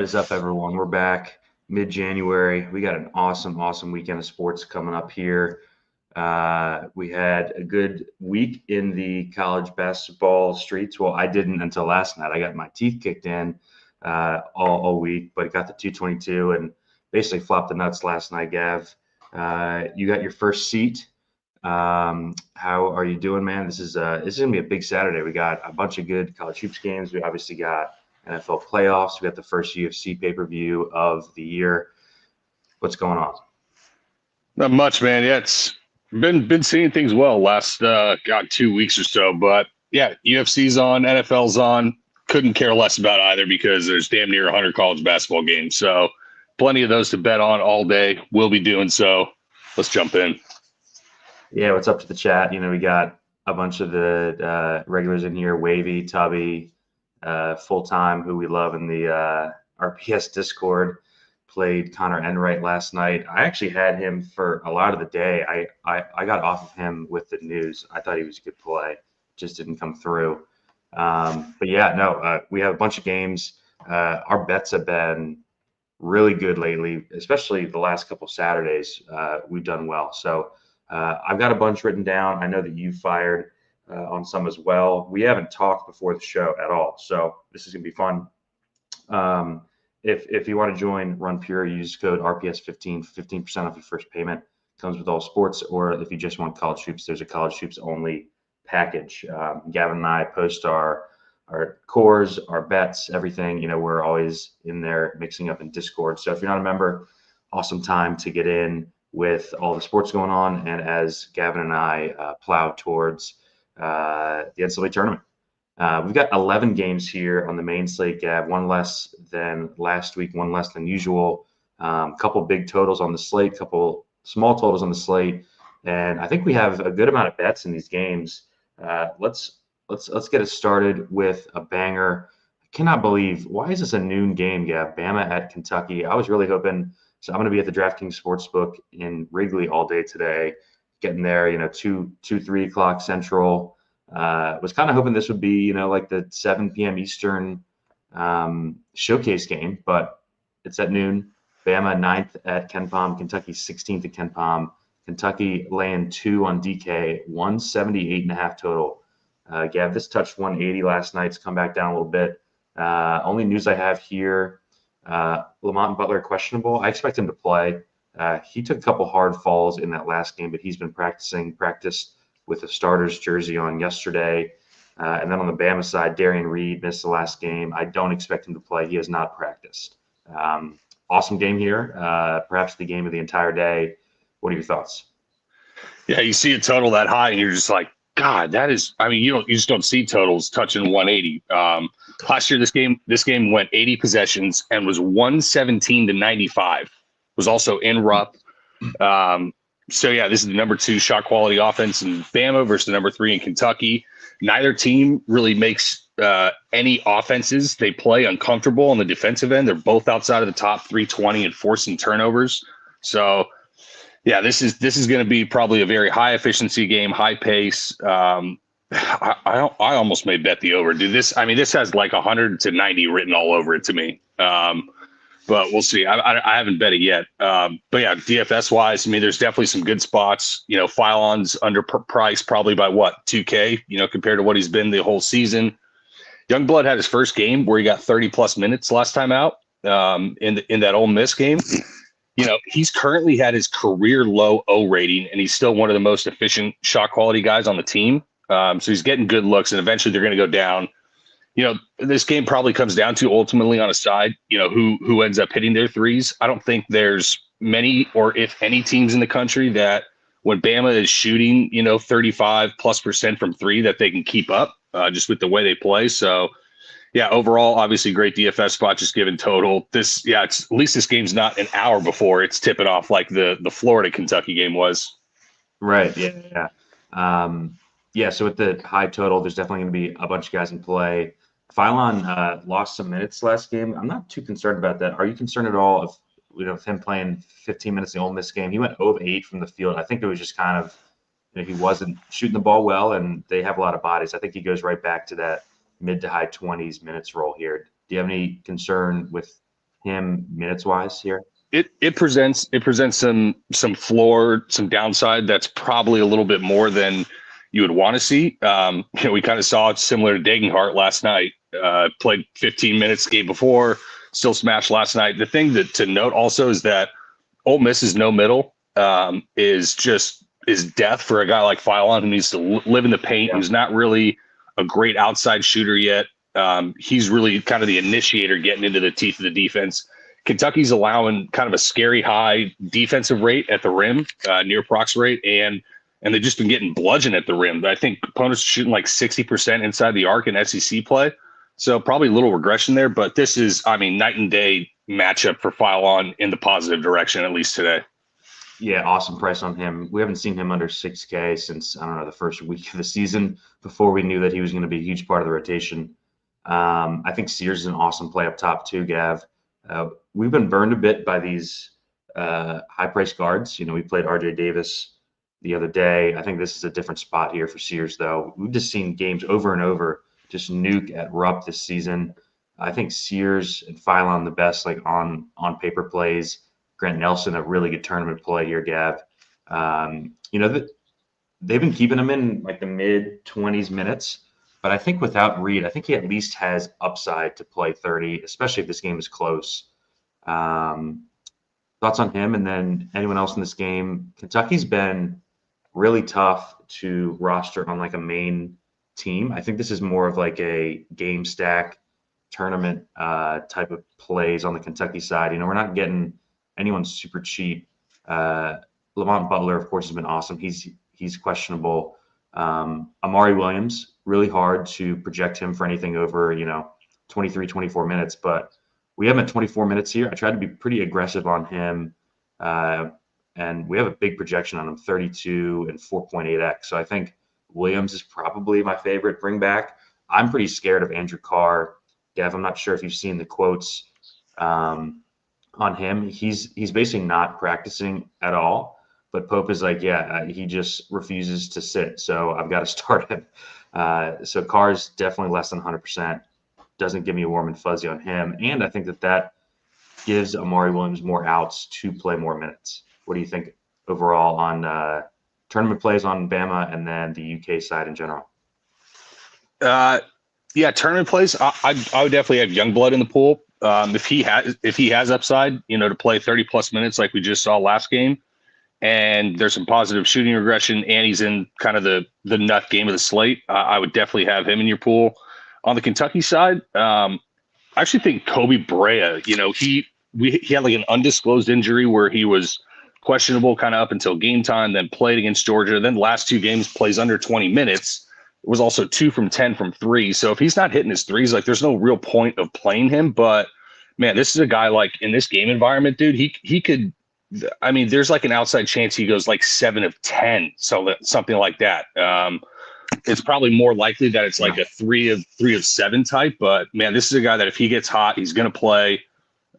is up, everyone? We're back mid-January. We got an awesome weekend of sports coming up here. We had a good week in the college basketball streets. Well, I didn't until last night. I got my teeth kicked in all week, but got the 222 and basically flopped the nuts last night, Gav. You got your first seat. How are you doing, man? This is gonna be a big Saturday. We got a bunch of good college hoops games. We obviously got NFL playoffs. We got the first UFC pay-per-view of the year. What's going on? Not much, man. Yeah, it's been seeing things well last 2 weeks or so. But yeah, UFC's on, NFL's on. Couldn't care less about either because there's damn near 100 college basketball games. So plenty of those to bet on all day. We'll be doing so. Let's jump in. Yeah, what's up to the chat? We got a bunch of the regulars in here, Wavy, Tubby, Full-Time, who we love in the RPS Discord, played Connor Enright last night. I actually had him for a lot of the day. I got off of him with the news. I thought he was a good play. Just didn't come through. But yeah, no, we have a bunch of games. Our bets have been really good lately, especially the last couple Saturdays. We've done well. So I've got a bunch written down. I know that you fired on some as well. We haven't talked before the show at all, so this is gonna be fun. If you want to join Run Pure, use code RPS15, 15% off your first payment. Comes with all sports, or if you just want college hoops, there's a college hoops only package. Gavin and I post our cores, our bets, everything. We're always in there mixing up in Discord. So if you're not a member, awesome time to get in with all the sports going on, and as Gavin and I plow towards the NCAA tournament. We've got 11 games here on the main slate, Gav. One less than last week, one less than usual. Couple big totals on the slate, couple small totals on the slate, and I think we have a good amount of bets in these games. Let's get it started with a banger. I cannot believe, why is this a noon game, Gav? Bama at Kentucky. I was really hoping. So I'm going to be at the DraftKings Sportsbook in Wrigley all day today, getting there, 3 o'clock Central. Was kind of hoping this would be, like the 7 p.m. Eastern showcase game, but it's at noon. Bama 9th at KenPom, Kentucky 16th at KenPom. Kentucky laying 2 on DK, 178.5 total. Gav, this touched 180 last night. It's come back down a little bit. Only news I have here, Lamont Butler questionable. I expect him to play. He took a couple hard falls in that last game, but he's been practiced with the starter's jersey on yesterday. And then on the Bama side, Darian Reed missed the last game. I don't expect him to play. He has not practiced. Awesome game here. Perhaps the game of the entire day. What are your thoughts? Yeah, you see a total that high and you're just like, God, that is, you just don't see totals touching 180. Last year, this game went 80 possessions and was 117-95. Was also in Rupp. So yeah, this is the number 2 shot quality offense in Bama versus the number 3 in Kentucky. Neither team really makes any offenses they play uncomfortable on the defensive end. They're both outside of the top 320 and forcing turnovers. So yeah, this is going to be probably a very high efficiency game, high pace. I almost may bet the over. This has like 100 to 90 written all over it to me. But we'll see. I haven't bet it yet. But yeah, DFS wise, there's definitely some good spots. Phylon's underpriced probably by what, 2K, compared to what he's been the whole season. Youngblood had his first game where he got 30 plus minutes last time out in that Ole Miss game. He's currently had his career low O rating, and he's still one of the most efficient shot quality guys on the team. So he's getting good looks, and eventually they're going to go down. This game probably comes down to ultimately on a side, who ends up hitting their threes. I don't think there's many, or if any, teams in the country that when Bama is shooting, 35+% from 3 that they can keep up just with the way they play. So yeah, overall, obviously great DFS spot, just given total. It's at least this game's not an hour before it's tipping off like the Florida Kentucky game was. Right. Yeah. So with the high total, there's definitely going to be a bunch of guys in play. Phylon lost some minutes last game. I'm not too concerned about that. Are you concerned at all with him playing 15 minutes in the Ole Miss game? He went 0 of 8 from the field. I think it was just kind of, he wasn't shooting the ball well, and they have a lot of bodies. I think he goes right back to that mid to high 20s minutes role here. Do you have any concern with him minutes wise here? It presents some floor, some downside that's probably a little bit more than you would want to see. We kind of saw it similar to Degenhart last night. Played 15 minutes the game before, still smashed last night. The thing to note also is that Ole Miss's no middle is death for a guy like Philon who needs to live in the paint. Yeah. Who's not really a great outside shooter yet. He's really kind of the initiator getting into the teeth of the defense. Kentucky's allowing kind of a scary high defensive rate at the rim, near prox rate, and they've just been getting bludgeoned at the rim. I think opponents are shooting like 60% inside the arc in SEC play, so probably a little regression there. But this is, night and day matchup for Philon in the positive direction, at least today. Yeah, awesome price on him. We haven't seen him under 6K since, I don't know, the first week of the season before we knew that he was going to be a huge part of the rotation. I think Sears is an awesome play up top too, Gav. We've been burned a bit by these high-priced guards. We played RJ Davis the other day. I think this is a different spot here for Sears, though. We've just seen games over and over just nuke at Rupp this season. I think Sears and Philon the best, like on paper plays. Grant Nelson, a really good tournament play here, Gav. They've been keeping him in like the mid-20s minutes. But I think without Reed, I think he at least has upside to play 30, especially if this game is close. Thoughts on him? And then anyone else in this game? Kentucky's been really tough to roster on like a main team. I think this is more of like a game stack tournament type of plays on the Kentucky side. We're not getting anyone super cheap. Lamont Butler, of course, has been awesome. He's questionable. Amari Williams, really hard to project him for anything over, 23, 24 minutes, but we have him at 24 minutes here. I tried to be pretty aggressive on him, and we have a big projection on him, 32 and 4.8x. So I think Williams is probably my favorite bring back. I'm pretty scared of Andrew Carr. Gav, I'm not sure if you've seen the quotes on him. He's basically not practicing at all. But Pope is like, he just refuses to sit. So I've got to start him. So Carr's definitely less than 100%. Doesn't give me a warm and fuzzy on him. And I think that gives Amari Williams more outs to play more minutes. What do you think overall on tournament plays on Bama and then the UK side in general? Tournament plays. I would definitely have Youngblood in the pool. If he has upside, to play 30+ minutes like we just saw last game. And there's some positive shooting regression, and he's in kind of the nut game of the slate. I would definitely have him in your pool. On the Kentucky side, I actually think Kobe Brea, he had like an undisclosed injury where he was questionable kind of up until game time, then played against Georgia. Then the last two games plays under 20 minutes. It was also 2 from 10 from 3. So if he's not hitting his threes, like there's no real point of playing him. But man, this is a guy like in this game environment, dude, he could. There's like an outside chance he goes like 7 of 10, so something like that. It's probably more likely that it's like a 3 of 7 type. But man, this is a guy that if he gets hot, he's going to play.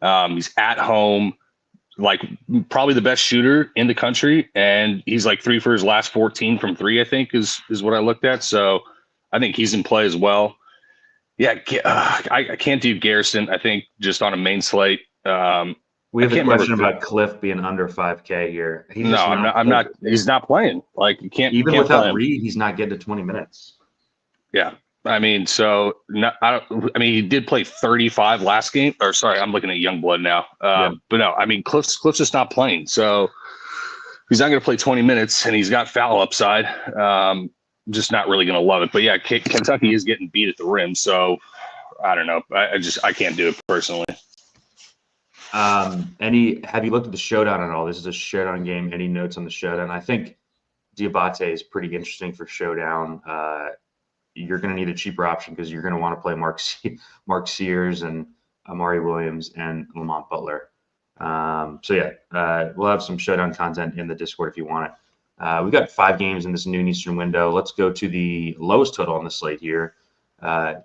He's at home, like probably the best shooter in the country, and he's like 3 for his last 14 from 3. I think is what I looked at. So I think he's in play as well. Yeah, I can't do Garrison. I think just on a main slate. We have a question about Cliff being under 5K here. I'm not. He's not playing. Like you can't. Even you can't without Reed, he's not getting to 20 minutes. Yeah, he did play 35 last game. Or sorry, I'm looking at Youngblood now. But no, Cliff's just not playing. So he's not going to play 20 minutes, and he's got foul upside. Just not really going to love it. But yeah, Kentucky is getting beat at the rim. So I don't know. I can't do it personally. Have you looked at the showdown at all? This is a showdown game. Any notes on the showdown? I think Diabate is pretty interesting for showdown. You're going to need a cheaper option because you're going to want to play Mark Sears and Amari Williams and Lamont Butler. We'll have some showdown content in the Discord if you want it. We've got 5 games in this noon Eastern window. Let's go to the lowest total on the slate here.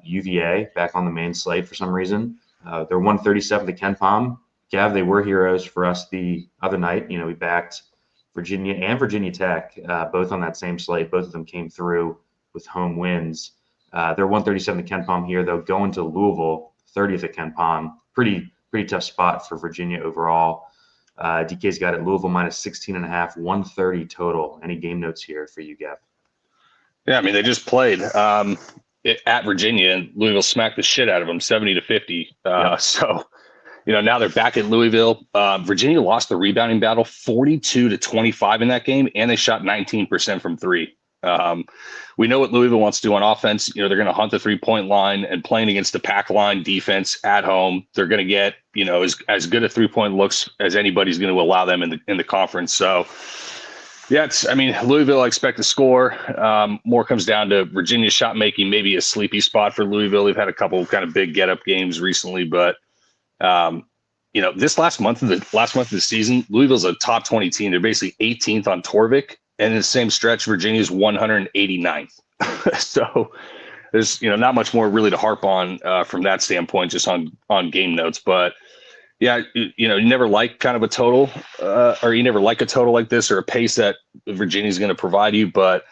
UVA back on the main slate for some reason. They're 137 to Ken Pom. Gav, they were heroes for us the other night. We backed Virginia and Virginia Tech, both on that same slate. Both of them came through with home wins. They're 137 to Ken Pom here, though, going to Louisville, 30th at Ken Pom. Pretty pretty tough spot for Virginia overall. DK's got it Louisville minus 16.5, 130 total. Any game notes here for you, Gav? Yeah, I mean, they just played at Virginia, and Louisville smacked the shit out of them, 70-50. So, now they're back at Louisville. Virginia lost the rebounding battle 42-25 in that game, and they shot 19% from three. We know what Louisville wants to do on offense. They're going to hunt the 3-point line, and playing against the pack line defense at home, they're going to get, as good a 3-point looks as anybody's going to allow them in the conference. So, yeah, Louisville, I expect to score. More comes down to Virginia's shot making, maybe a sleepy spot for Louisville. They've had a couple kind of big get up games recently, but this last month of the season, Louisville's a top 20 team. They're basically 18th on Torvik, and in the same stretch, Virginia's 189th. So there's not much more really to harp on from that standpoint, just on game notes, but. Yeah, you never like kind of a total, or you never like a total like this or a pace that Virginia is going to provide you. But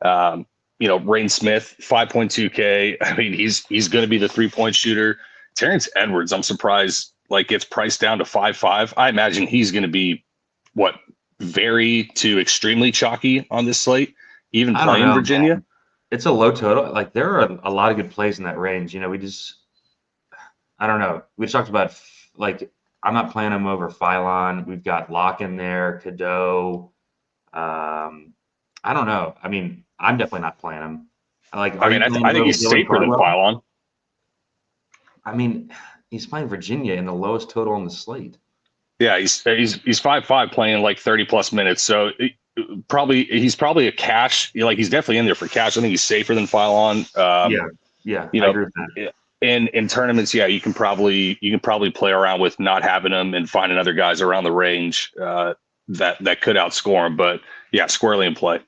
Rain Smith, 5.2K. I mean, he's going to be the 3-point shooter. Terrence Edwards, I'm surprised, gets priced down to 5.5. I imagine he's going to be very to extremely chalky on this slate, even playing Virginia. Man. It's a low total. There are a lot of good plays in that range. I don't know. We talked about. I'm not playing him over Phylon. We've got Locke in there, Cadeau. I don't know. I mean, I'm definitely not playing him. I think he's safer than Phylon. I mean, he's playing Virginia in the lowest total on the slate. Yeah, he's 5.5 playing 30+ minutes. So he's probably a cash. He's definitely in there for cash. I think he's safer than Phylon. Yeah, I agree with that. Yeah. In tournaments, yeah, you can probably play around with not having them and finding other guys around the range that could outscore him. But yeah, squarely in play.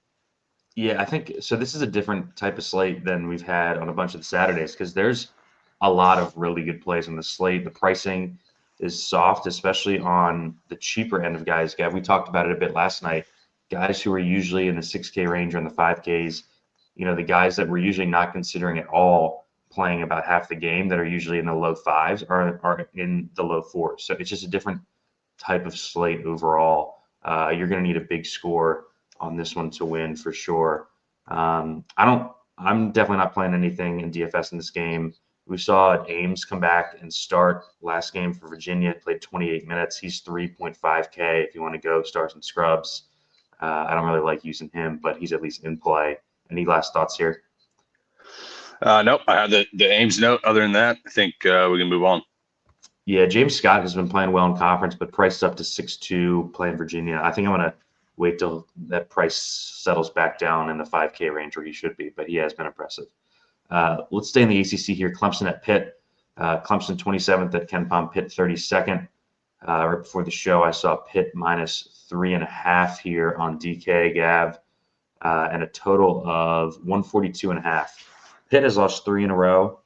Yeah, I think so. This is a different type of slate than we've had on a bunch of the Saturdays because there's a lot of really good plays on the slate. The pricing is soft, especially on the cheaper end of guys. Gav, we talked about it a bit last night. Guys who are usually in the 6K range or in the 5Ks, the guys that we're usually not considering at all playing about half the game that are usually in the low 5s are in the low 4s. So it's just a different type of slate overall. You're going to need a big score on this one to win for sure. I'm definitely not playing anything in DFS in this game. We saw Ames come back and start last game for Virginia, played 28 minutes. He's 3.5K if you want to go stars and scrubs. I don't really like using him, but he's at least in play. Any last thoughts here? Nope. I have the Ames note. Other than that, I think we can move on. Yeah, James Scott has been playing well in conference, but priced up to 6.2 playing Virginia. I think I'm going to wait till that price settles back down in the 5K range where he should be, but he has been impressive. Let's stay in the ACC here. Clemson at Pitt. Clemson 27th at KenPom, Pitt 32nd. Right before the show, I saw Pitt minus 3.5 here on DK, Gav, and a total of 142.5. Pitt has lost 3 in a row.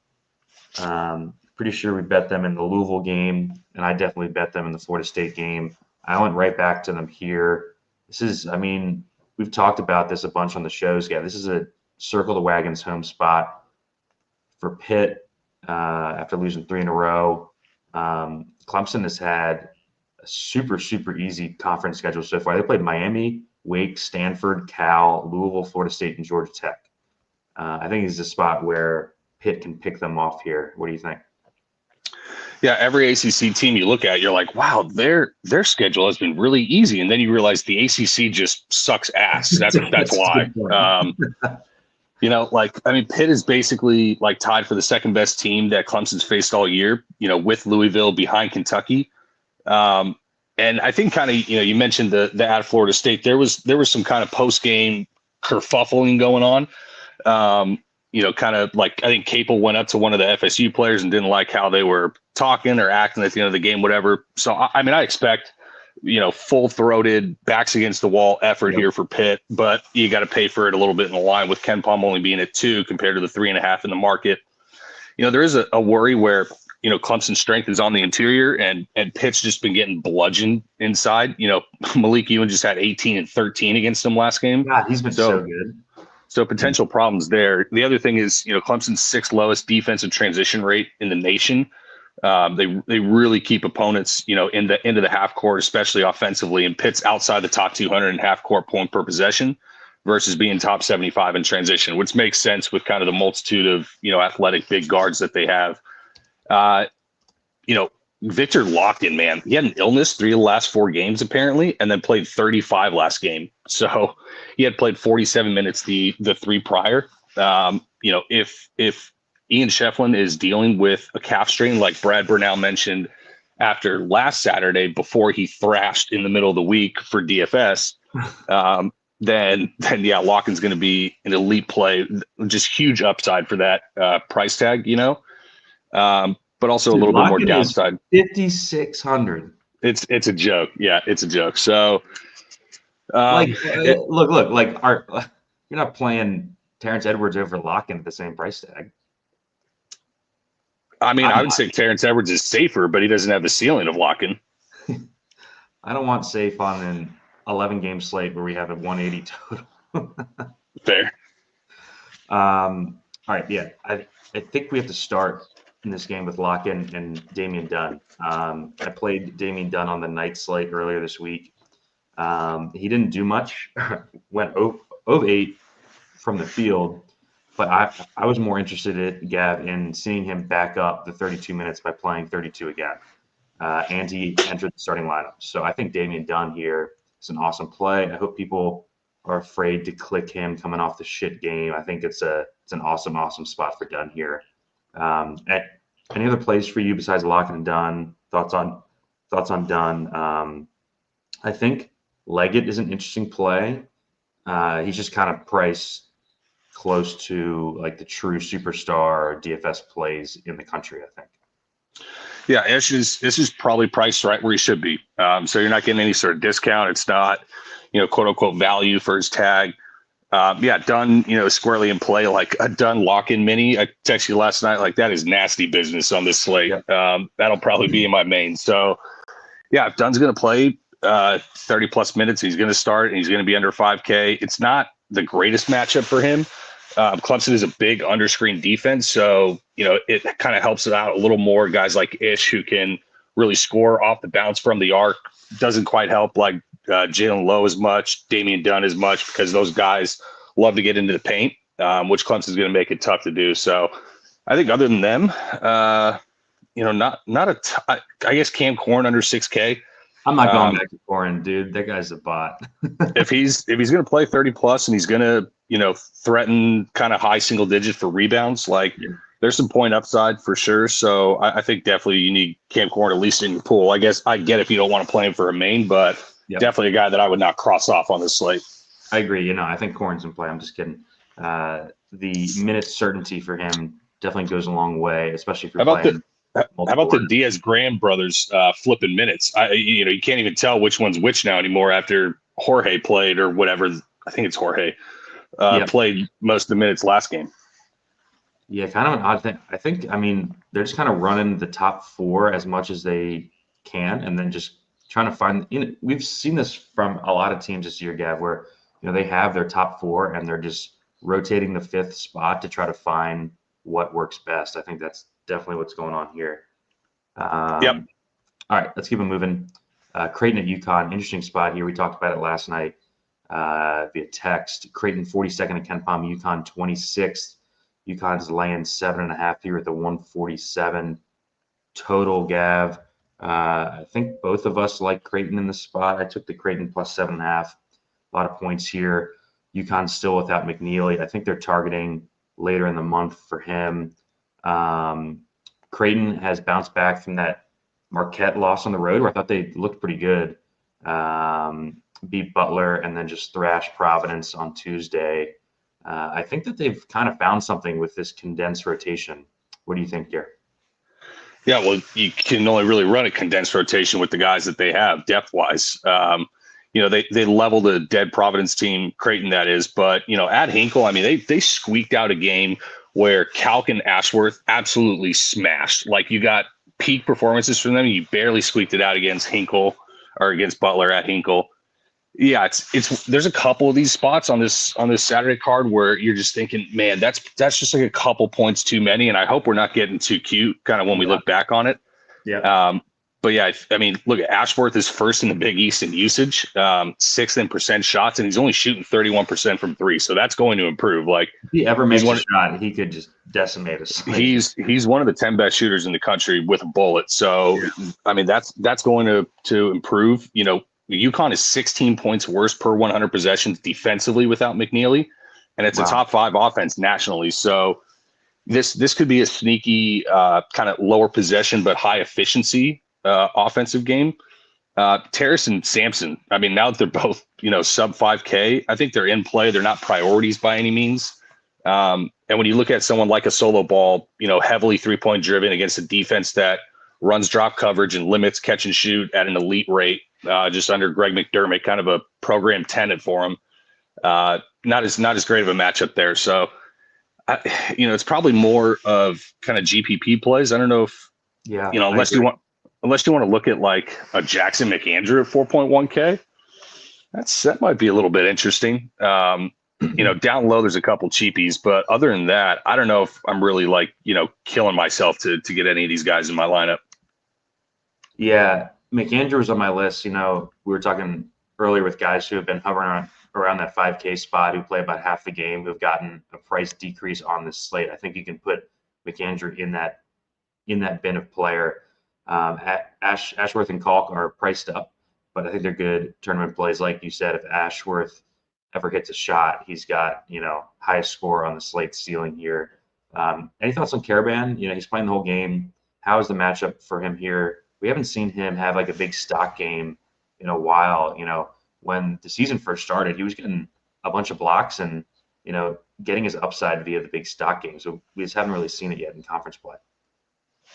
Pretty sure we bet them in the Louisville game, and I definitely bet them in the Florida State game. I went right back to them here. We've talked about this a bunch on the shows, Gav. This is a circle the wagons home spot for Pitt after losing 3 in a row. Clemson has had a super, super easy conference schedule so far. They played Miami, Wake, Stanford, Cal, Louisville, Florida State, and Georgia Tech. I think it's a spot where Pitt can pick them off here. What do you think? Yeah, every ACC team you look at, you're like, wow, their schedule has been really easy, and then you realize the ACC just sucks ass. That's why. Pitt is basically tied for the second best team that Clemson's faced all year. With Louisville behind Kentucky, and I think you mentioned the at Florida State. There was some kind of post game kerfuffling going on. I think Capel went up to one of the FSU players and didn't like how they were talking or acting at the end of the game, whatever. So, I expect, full-throated, backs against the wall effort here for Pitt, but you got to pay for it a little bit in the line with KenPom only being at 2 compared to the 3.5 in the market. There is a worry where, Clemson's strength is on the interior and Pitt's just been getting bludgeoned inside. Malik Ewan just had 18 and 13 against them last game. God, he's been so good. So potential problems there. The other thing is, Clemson's 6th lowest defensive transition rate in the nation. They really keep opponents, in the end of the half court, especially offensively, and Pitt's outside the top 200 and half court point per possession versus being top 75 in transition, which makes sense with kind of the multitude of, athletic big guards that they have. Victor Lockton, man, he had an illness 3 of the last 4 games apparently, and then played 35 last game. So he had played 47 minutes the 3 prior. If Ian Shefflin is dealing with a calf strain, like Brad Burnell mentioned after last Saturday before he thrashed in the middle of the week for DFS, then Locken's going to be an elite play, just huge upside for that price tag, but also a little bit more downside. 5,600. It's a joke. Yeah, it's a joke. So, look, like you're not playing Terrence Edwards over Locken at the same price tag. I mean, I would say Terrence Edwards is safer, but he doesn't have the ceiling of Locken. I don't want safe on an 11-game slate where we have a 180 total. Fair. All right, yeah. I think we have to start in this game with Locken and Damian Dunn. I played Damian Dunn on the night slate earlier this week. He didn't do much, went 0-8 from the field, but I was more interested, Gav, in seeing him back up the 32 minutes by playing 32 again. And he entered the starting lineup. So I think Damian Dunn here is an awesome play. I hope people are afraid to click him coming off the shit game. I think it's an awesome spot for Dunn here. Any other plays for you besides Locken and Dunn? Thoughts on Dunn? I think Leggett is an interesting play. He's just kind of priced close to like the true superstar DFS plays in the country, I think. Yeah, this is probably priced right where he should be. So you're not getting any sort of discount. It's not, quote unquote value for his tag. Dunn, squarely in play, like a Dunn lock-in mini. I texted you last night, like that is nasty business on this slate. Yep. That'll probably be in my main. So yeah, if Dunn's going to play 30 plus minutes, he's going to start and he's going to be under 5K. It's not the greatest matchup for him. Clemson is a big underscreen defense. So, it kind of helps it out a little more. Guys like Ish who can really score off the bounce from the arc doesn't quite help like Jalen Lowe as much, Damian Dunn as much, because those guys love to get into the paint, which Clemson's going to make it tough to do. So I think other than them, I guess Cam Corn under 6K. I'm not going back to Corn, dude. That guy's a bot. if he's going to play 30 plus and he's going to, threaten kind of high single digit for rebounds, there's some point upside for sure. So I think definitely you need Cam Corn at least in your pool. I guess I get if you don't want to play him for a main, but definitely a guy that I would not cross off on this slate. I agree. I think Corn's in play. I'm just kidding. The minute certainty for him definitely goes a long way, especially if you're playing. How about the Diaz-Graham brothers flipping minutes? You can't even tell which one's which now anymore after Jorge played or whatever. I think it's Jorge played most of the minutes last game. Yeah, kind of an odd thing. I think, they're just kind of running the top 4 as much as they can and then just trying to find – we've seen this from a lot of teams this year, Gav, where, they have their top 4 and they're just rotating the 5th spot to try to find what works best. I think that's definitely what's going on here. All right, let's keep it moving. Creighton at UConn, interesting spot here. We talked about it last night via text. Creighton 42nd at Ken Palm, UConn 26th. UConn's laying 7.5 here at the 147 total, Gav. I think both of us like Creighton in the spot. I took the Creighton plus 7.5. A lot of points here. UConn's still without McNeely. I think they're targeting later in the month for him. Creighton has bounced back from that Marquette loss on the road where I thought they looked pretty good. Beat Butler and then just thrashed Providence on Tuesday. I think that they've kind of found something with this condensed rotation. What do you think here? Yeah, well, you can only really run a condensed rotation with the guys that they have depth-wise. They leveled a dead Providence team, Creighton that is, but, at Hinkle, they squeaked out a game where Calc and Ashworth absolutely smashed. Like, you got peak performances from them. You barely squeaked it out against Hinkle or against Butler at Hinkle. Yeah, it's there's a couple of these spots on this Saturday card where you're just thinking, man, that's just like a couple points too many, and I hope we're not getting too cute kind of when we look back on it. Yeah. But yeah, I mean, look, Ashworth is first in the Big East in usage, sixth in percent shots, and he's only shooting 31% from three. So that's going to improve. Like, if he ever he's makes a shot, he could just decimate us. He's one of the 10 best shooters in the country with a bullet. So I mean, that's going to improve. You know, UConn is 16 points worse per 100 possessions defensively without McNeely, and it's a top 5 offense nationally. So this could be a sneaky kind of lower possession but high efficiency offensive game. Terrace and Sampson, I mean, now that they're both, sub 5K, I think they're in play. They're not priorities by any means. And when you look at someone like a solo ball, heavily 3-point driven against a defense that runs drop coverage and limits catch and shoot at an elite rate, just under Greg McDermott, kind of a program tenet for him. Not as great of a matchup there. So, it's probably more of kind of GPP plays. I don't know if, unless you want to look at like a Jackson McAndrew at 4.1K, that might be a little bit interesting. Down low, there's a couple cheapies, but other than that, I don't know if I'm really killing myself to get any of these guys in my lineup. Yeah, McAndrew was on my list. We were talking earlier with guys who have been hovering around that 5K spot, who play about half the game, who've gotten a price decrease on this slate. I think you can put McAndrew in that bin of player. Ashworth and Kalk are priced up, but I think they're good tournament plays. Like you said, if Ashworth ever hits a shot, he's got, highest score on the slate ceiling here. Any thoughts on Caravan? He's playing the whole game. How is the matchup for him here? We haven't seen him have like a big stock game in a while. When the season first started, he was getting a bunch of blocks and, getting his upside via the big stock game. So we just haven't really seen it yet in conference play.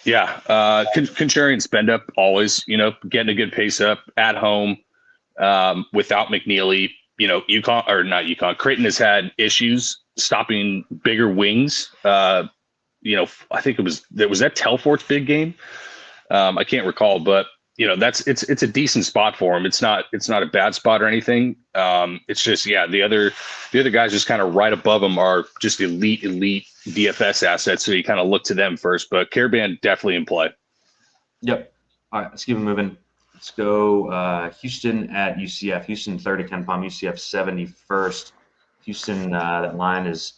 Yeah. Contrarian spend up always, getting a good pace up at home without McNeely. UConn, or not UConn, Creighton has had issues stopping bigger wings. I think was that Telfort's big game. I can't recall, but it's a decent spot for him. It's not a bad spot or anything. It's just, the other guys just kind of right above him are just elite DFS assets. So you kind of look to them first, but Caravan definitely in play. Yep. All right, let's keep it moving. Let's go Houston at UCF. Houston 30 Ken Palm, UCF 71st. Houston, that line is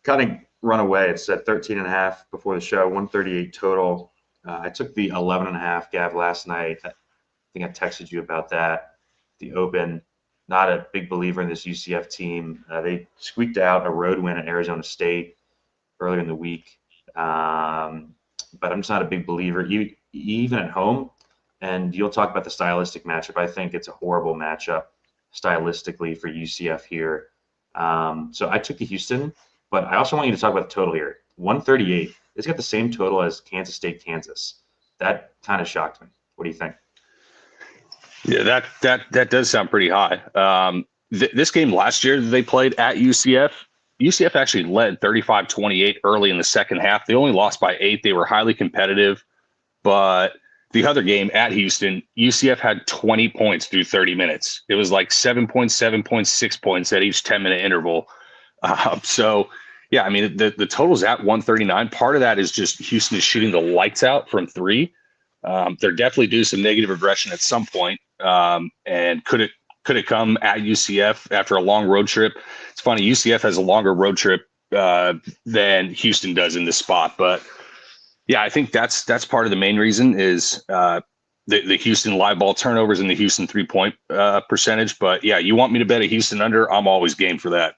kind of run away. It's at 13.5 before the show, 138 total. I took the 11.5 Gav last night. I think I texted you about that. The Open, not a big believer in this UCF team. They squeaked out a road win at Arizona State earlier in the week. But I'm just not a big believer, even at home. And you'll talk about the stylistic matchup. I think it's a horrible matchup stylistically for UCF here. So I took the Houston, but I also want you to talk about the total here. 138. It's got the same total as Kansas State, Kansas. That kind of shocked me. What do you think? Yeah, that does sound pretty high. This game last year they played at UCF. UCF actually led 35-28 early in the second half. They only lost by 8. They were highly competitive, but the other game at Houston, UCF had 20 points through 30 minutes. It was like 7 points, 7 points, 6 points at each 10-minute interval. So, yeah, I mean, the total's at 139. Part of that is just Houston is shooting the lights out from three. They're definitely due some negative regression at some point. And could it come at UCF after a long road trip? It's funny, UCF has a longer road trip than Houston does in this spot, but yeah, I think that's part of the main reason is the Houston live ball turnovers and the Houston 3-point percentage. But yeah, you want me to bet a Houston under? I'm always game for that.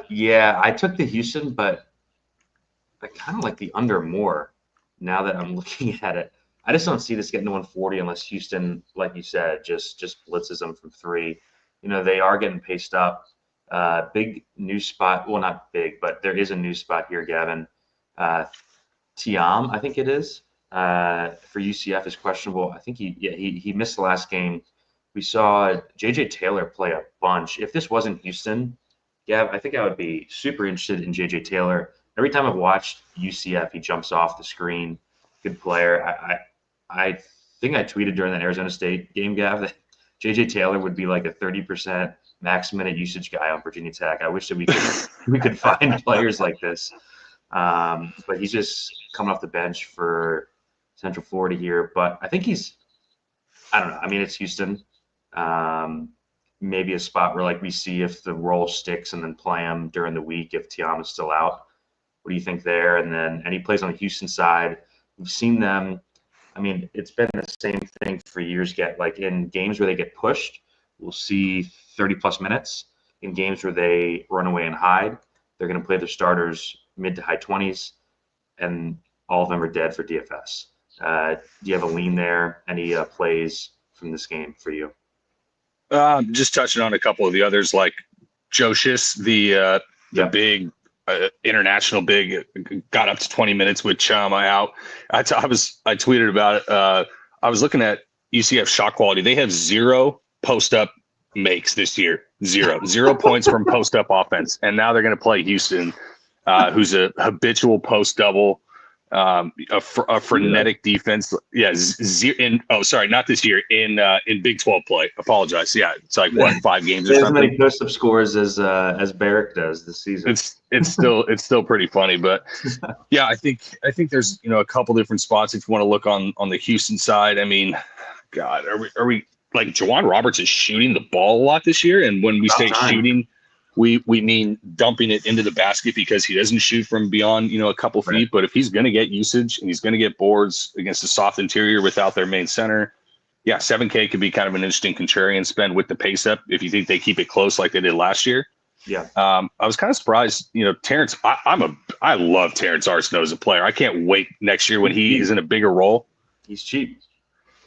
Yeah, I took the Houston, but I kind of like the under more now that I'm looking at it. I just don't see this getting to 140 unless Houston, like you said, just blitzes them from three. They are getting paced up. Big new spot. Well, not big, but there is a new spot here, Gavin. Tiam, I think it is, for UCF is questionable. I think he missed the last game. We saw JJ Taylor play a bunch. If this wasn't Houston, Gav, I think I would be super interested in JJ Taylor. Every time I've watched UCF, he jumps off the screen. Good player. I think I tweeted during that Arizona State game, Gav, that JJ Taylor would be like a 30% max minute usage guy on Virginia Tech. I wish that we could find players like this. But he's just coming off the bench for Central Florida here. But I think I don't know. I mean, it's Houston. Maybe a spot where like we see if the role sticks and then play him during the week if Tiama's still out. What do you think there? And then any plays on the Houston side, we've seen them. I mean, it's been the same thing for years. Like in games where they get pushed, we'll see 30 plus minutes. In games where they run away and hide, they're going to play their starters mid to high 20s, and all of them are dead for DFS. Do you have a lean there? Any plays from this game for you? Just touching on a couple of the others, like Joe Schiss, the big international big, got up to 20 minutes with Chama out. I tweeted about it. I was looking at UCF shot quality. They have 0 post-up makes this year. 0 points from post-up offense. And now they're going to play Houston, who's a habitual post-double. A frenetic defense. Yeah. Not this year in Big 12 play. Apologize. Yeah. It's like 5 games or something. As many post-up scores as Barrick does this season. It's still pretty funny, but yeah, I think there's, a couple different spots if you want to look on the Houston side. I mean, God, are we like Juwan Roberts is shooting the ball a lot this year. And when we say shooting, we mean dumping it into the basket because he doesn't shoot from beyond, a couple feet. Right. But if he's going to get usage and he's going to get boards against a soft interior without their main center, yeah, 7K could be kind of an interesting contrarian spend with the pace up if you think they keep it close like they did last year. Yeah. I was kind of surprised, Terrence. I love Terrence Arsenault as a player. I can't wait next year when he is in a bigger role. He's cheap.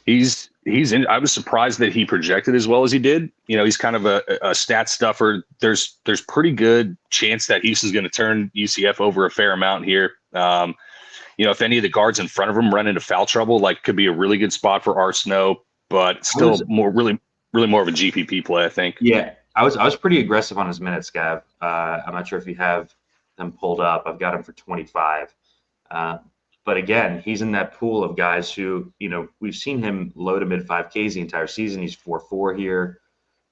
I was surprised that he projected as well as he did. He's kind of a stat stuffer. There's pretty good chance that Houston's going to turn UCF over a fair amount here. If any of the guards in front of him run into foul trouble, like could be a really good spot for Arsenault, but still really more of a GPP play, I think. Yeah, I was pretty aggressive on his minutes, Gav. I'm not sure if you have them pulled up. I've got him for 25. But again, he's in that pool of guys who, we've seen him low to mid 5Ks the entire season. He's 4.4 here.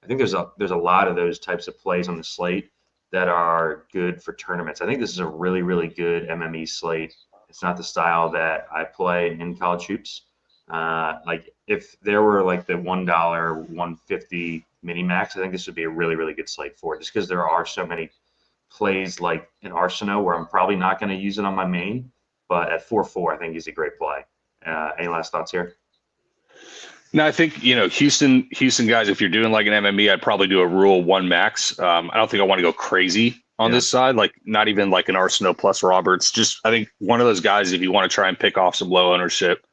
I think there's a lot of those types of plays on the slate that are good for tournaments. I think this is a really, really good MME slate. It's not the style that I play in college hoops. Like if there were like the $1, 150 mini max, I think this would be a really, really good slate for it, just because there are so many plays like in Arsenault where I'm probably not going to use it on my main. But at 4.4, I think he's a great play. Any last thoughts here? No, I think, Houston guys, if you're doing like an MME, I'd probably do a rule 1 max. I don't think I want to go crazy on this side, like not even like an Arsenault plus Roberts. Just I think one of those guys, if you want to try and pick off some low ownership,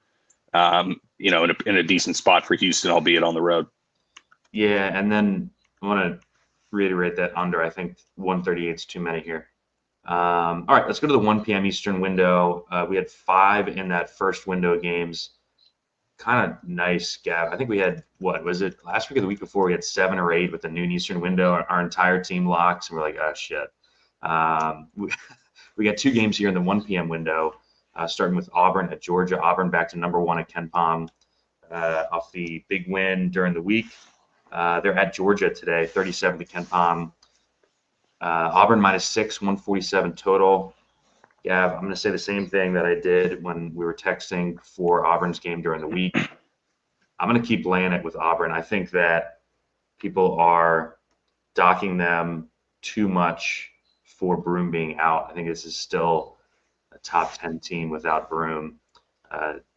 in a decent spot for Houston, albeit on the road. Yeah, and then I want to reiterate that under. I think 138 is too many here. All right, let's go to the 1 p.m. Eastern window. We had 5 in that first window of games. Kind of nice, Gav. I think we had, what was it, last week or the week before, we had 7 or 8 with the noon Eastern window. Our entire team locks, and we're like, oh, shit. We got 2 games here in the 1 p.m. window, starting with Auburn at Georgia. Auburn back to number 1 at KenPom off the big win during the week. They're at Georgia today, 37 to KenPom. Auburn -6, 147 total. Gav, I'm going to say the same thing that I did when we were texting for Auburn's game during the week. I'm going to keep laying it with Auburn. I think that people are docking them too much for Broome being out. I think this is still a top 10 team without Broome.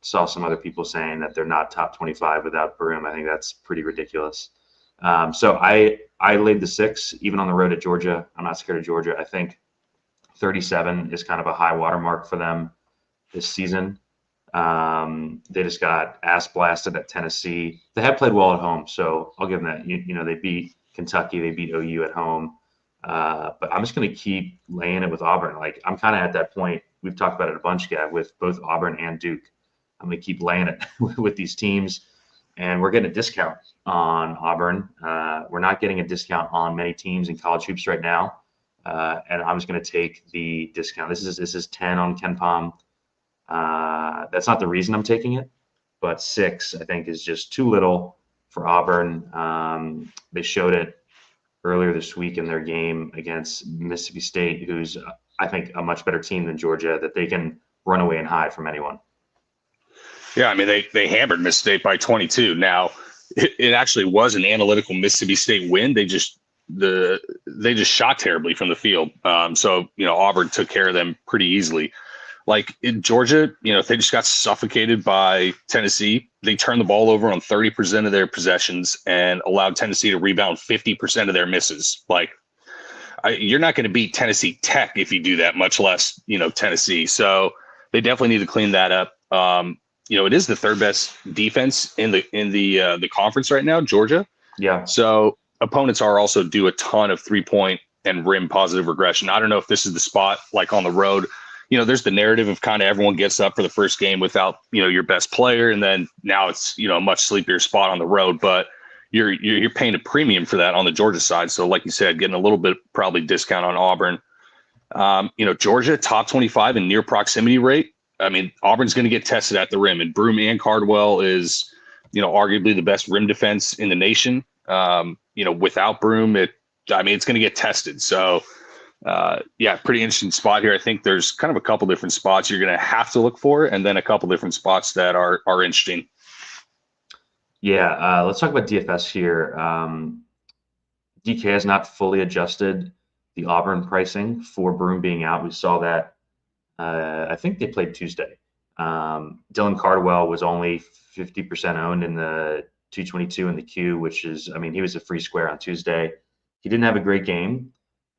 Saw some other people saying that they're not top 25 without Broome. I think that's pretty ridiculous. So I laid the 6, even on the road at Georgia. I'm not scared of Georgia. I think 37 is kind of a high watermark for them this season. They just got ass blasted at Tennessee. They had played well at home, so I'll give them that. They beat Kentucky. They beat OU at home. But I'm just going to keep laying it with Auburn. Like, I'm kind of at that point. We've talked about it a bunch, Gav, with both Auburn and Duke. I'm going to keep laying it with these teams. And we're getting a discount on Auburn. We're not getting a discount on many teams in college hoops right now. And I'm just going to take the discount. This is 10 on KenPom. That's not the reason I'm taking it, but 6 I think is just too little for Auburn. They showed it earlier this week in their game against Mississippi State, who's, I think, a much better team than Georgia, that they can run away and hide from anyone. Yeah, I mean, they hammered Mississippi State by 22. Now, it actually was an analytical Mississippi State win. They just shot terribly from the field. So, Auburn took care of them pretty easily. Like in Georgia, they just got suffocated by Tennessee. They turned the ball over on 30% of their possessions and allowed Tennessee to rebound 50% of their misses. Like, you're not going to beat Tennessee Tech if you do that, much less, Tennessee. So they definitely need to clean that up. It is the third best defense in the conference right now, Georgia. Yeah. So opponents are also do a ton of 3-point and rim positive regression. I don't know if this is the spot, like on the road. There's the narrative of kind of everyone gets up for the first game without, your best player. And then now it's, a much sleepier spot on the road, but you're paying a premium for that on the Georgia side. So like you said, getting a little bit probably discount on Auburn. Georgia top 25 in near proximity rate. I mean, Auburn's going to get tested at the rim, and Broome and Cardwell is, arguably the best rim defense in the nation. Without Broome, it's going to get tested. So, pretty interesting spot here. I think there's kind of a couple different spots you're going to have to look for, and then a couple different spots that are interesting. Yeah, let's talk about DFS here. DK has not fully adjusted the Auburn pricing for Broome being out. We saw that. I think they played Tuesday. Dylan Cardwell was only 50% owned in the 222 in the queue, which is, he was a free square on Tuesday. He didn't have a great game,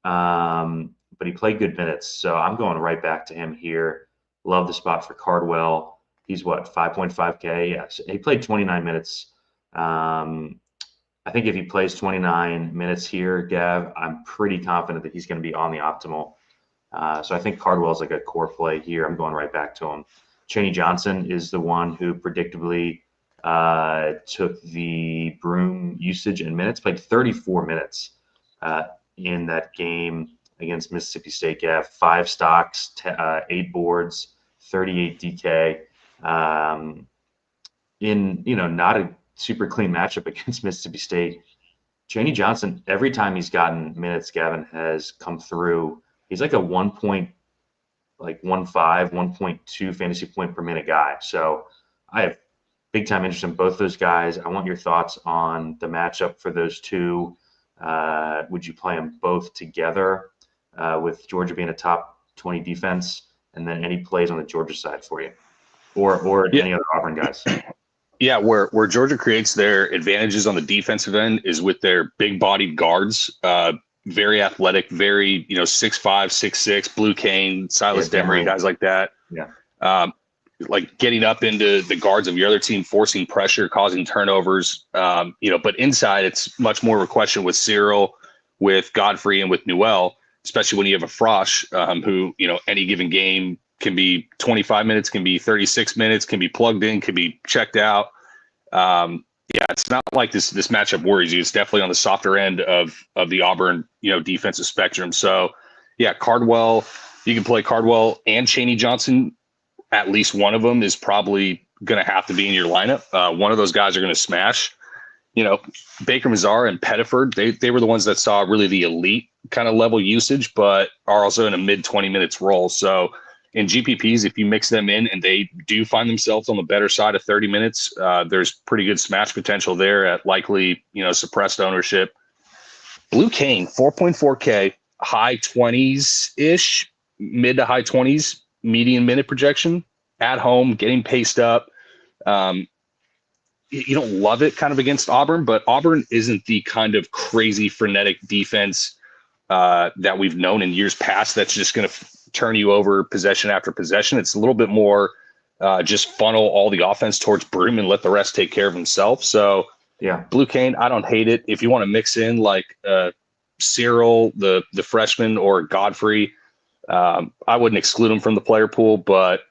but he played good minutes. So I'm going right back to him here. Love the spot for Cardwell. He's 5.5K? Yes. He played 29 minutes. I think if he plays 29 minutes here, Gav, I'm pretty confident that he's going to be on the optimal. So I think Cardwell's like a core play here. I'm going right back to him. Chaney Johnson is the one who predictably took the Broome usage and minutes, played 34 minutes in that game against Mississippi State. Gav, 5 stocks, 8 boards, 38 DK. Not a super clean matchup against Mississippi State. Chaney Johnson, every time he's gotten minutes, Gavin, has come through. He's like a 1.15, 1.2 fantasy point per minute guy. So I have big time interest in both those guys. I want your thoughts on the matchup for those two. Would you play them both together with Georgia being a top 20 defense, and then any plays on the Georgia side for you, or any other Auburn guys? Yeah, where Georgia creates their advantages on the defensive end is with their big-bodied guards, very athletic, very 6'5", 6'6", Blue Kane, Silas Demery, guys like that. Yeah, like getting up into the guards of your other team, forcing pressure, causing turnovers. But inside it's much more of a question with Cyril, with Godfrey, and with Newell, especially when you have a Frosh who any given game can be 25 minutes, can be 36 minutes, can be plugged in, can be checked out. It's not like this matchup worries you. It's definitely on the softer end of the Auburn, defensive spectrum. So, Cardwell, you can play Cardwell and Chaney Johnson. At least one of them is probably going to have to be in your lineup. One of those guys are going to smash. Baker Mazara and Pettiford, they were the ones that saw really the elite kind of level usage, but are also in a mid 20 minutes role. So, in GPPs, if you mix them in and they do find themselves on the better side of 30 minutes, there's pretty good smash potential there at likely, suppressed ownership. Blue Kane, 4.4K, high 20s-ish, mid to high 20s, median minute projection, at home, getting paced up. You don't love it kind of against Auburn, but Auburn isn't the kind of crazy frenetic defense that we've known in years past that's just going to turn you over possession after possession. It's a little bit more just funnel all the offense towards Broome and let the rest take care of himself. So Blue Kane, I don't hate it. If you want to mix in like Cyril, the freshman, or Godfrey, I wouldn't exclude him from the player pool, but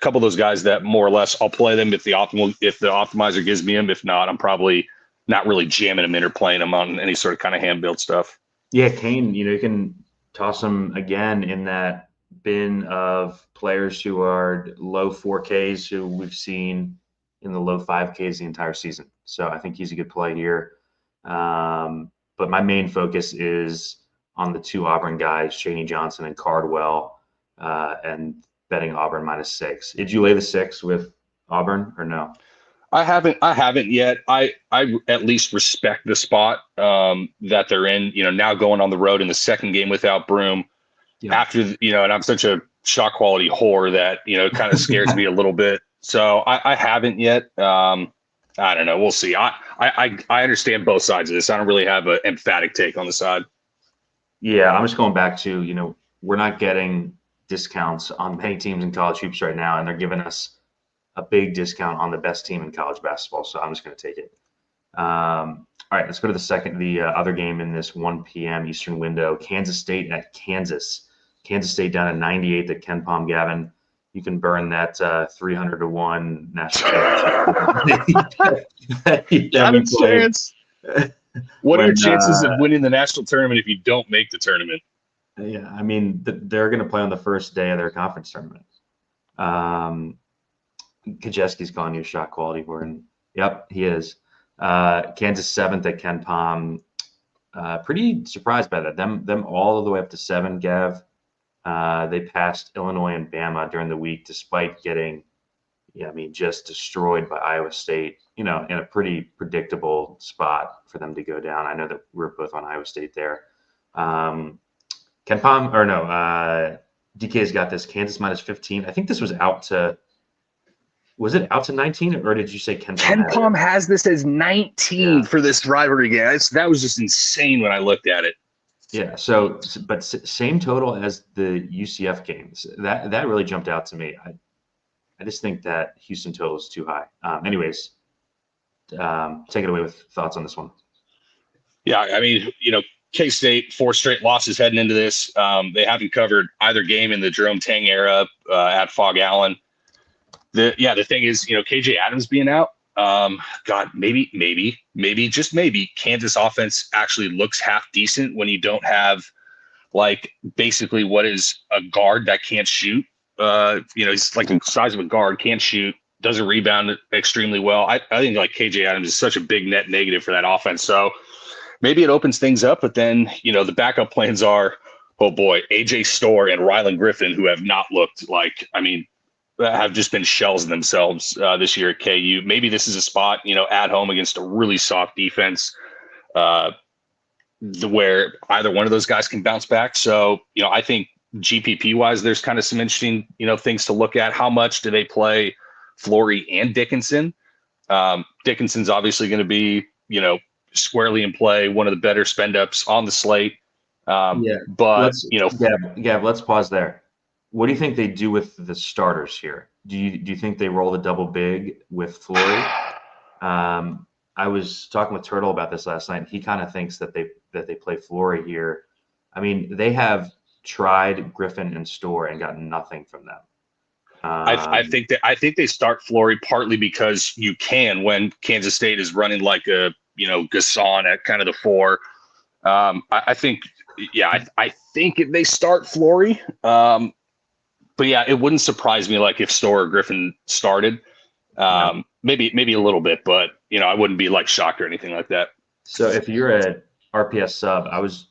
couple of those guys that more or less I'll play them if the optimizer gives me him. If not, I'm probably not really jamming him in or playing him on any sort of kind of hand-built stuff. Yeah, Kane, you can toss him again in that bin of players who are low 4Ks who we've seen in the low 5Ks the entire season. So I think he's a good play here. But But my main focus is on the two Auburn guys, Chaney Johnson and Cardwell, and betting Auburn -6. Did you lay the 6 with Auburn or no? I haven't yet. I at least respect the spot that they're in. Now going on the road in the second game without Broom. Yeah. After and I'm such a shot quality whore that it kind of scares me a little bit. So I haven't yet. I don't know. We'll see. I understand both sides of this. I don't really have an emphatic take on the side. Yeah, I'm just going back to we're not getting discounts on many teams in college hoops right now, and they're giving us a big discount on the best team in college basketball. So I'm just going to take it. All right, let's go to the other game in this 1 p.m. Eastern window. Kansas State at Kansas. Kansas State down at 98 at Ken Palm. Gavin, you can burn that 300-1 national chance. What are your chances of winning the national tournament if you don't make the tournament? Yeah, I mean, they're going to play on the first day of their conference tournament. Kajeski's calling you shot quality for him. Yep, he is. Kansas 7th at Ken Palm. Pretty surprised by that. Them all the way up to 7, Gav. They passed Illinois and Bama during the week, despite getting, just destroyed by Iowa State. In a pretty predictable spot for them to go down. I know that we're both on Iowa State there. Ken Palm, or no, DK's got this. Kansas -15. I think this was out to. Was it out to 19, or did you say Ken Palm? Ken Palm has this as 19 for this rivalry game. That was just insane when I looked at it. Yeah. So, but same total as the UCF games. That really jumped out to me. I just think that Houston total is too high. Anyways, take it away with thoughts on this one. Yeah, I mean, K-State 4 straight losses heading into this. They haven't covered either game in the Jerome Tang era at Fog Allen. The thing is, KJ Adams being out. God, maybe, just maybe, Kansas offense actually looks half decent when you don't have basically what is a guard that can't shoot. He's like the size of a guard, can't shoot, doesn't rebound extremely well. I think KJ Adams is such a big net negative for that offense. So maybe it opens things up, but then, the backup plans are, oh boy, AJ Storr and Rylan Griffin, who have not looked have just been shells in themselves this year at KU. Maybe this is a spot, at home against a really soft defense where either one of those guys can bounce back. So, I think GPP wise, there's kind of some interesting, things to look at. How much do they play Flory and Dickinson? Dickinson's obviously going to be, squarely in play, one of the better spend ups on the slate. But Gav, let's pause there. What do you think they do with the starters here? Do you think they roll the double big with Flory? I was talking with Turtle about this last night, and he kind of thinks that they play Flory here. I mean, they have tried Griffin and Storr and gotten nothing from them. I think they start Flory partly because you can when Kansas State is running like a Gasson at kind of the 4. I think if they start Flory. But yeah, it wouldn't surprise me if Storr or Griffin started. Maybe a little bit, but I wouldn't be shocked or anything like that. So if you're at RPS sub, I was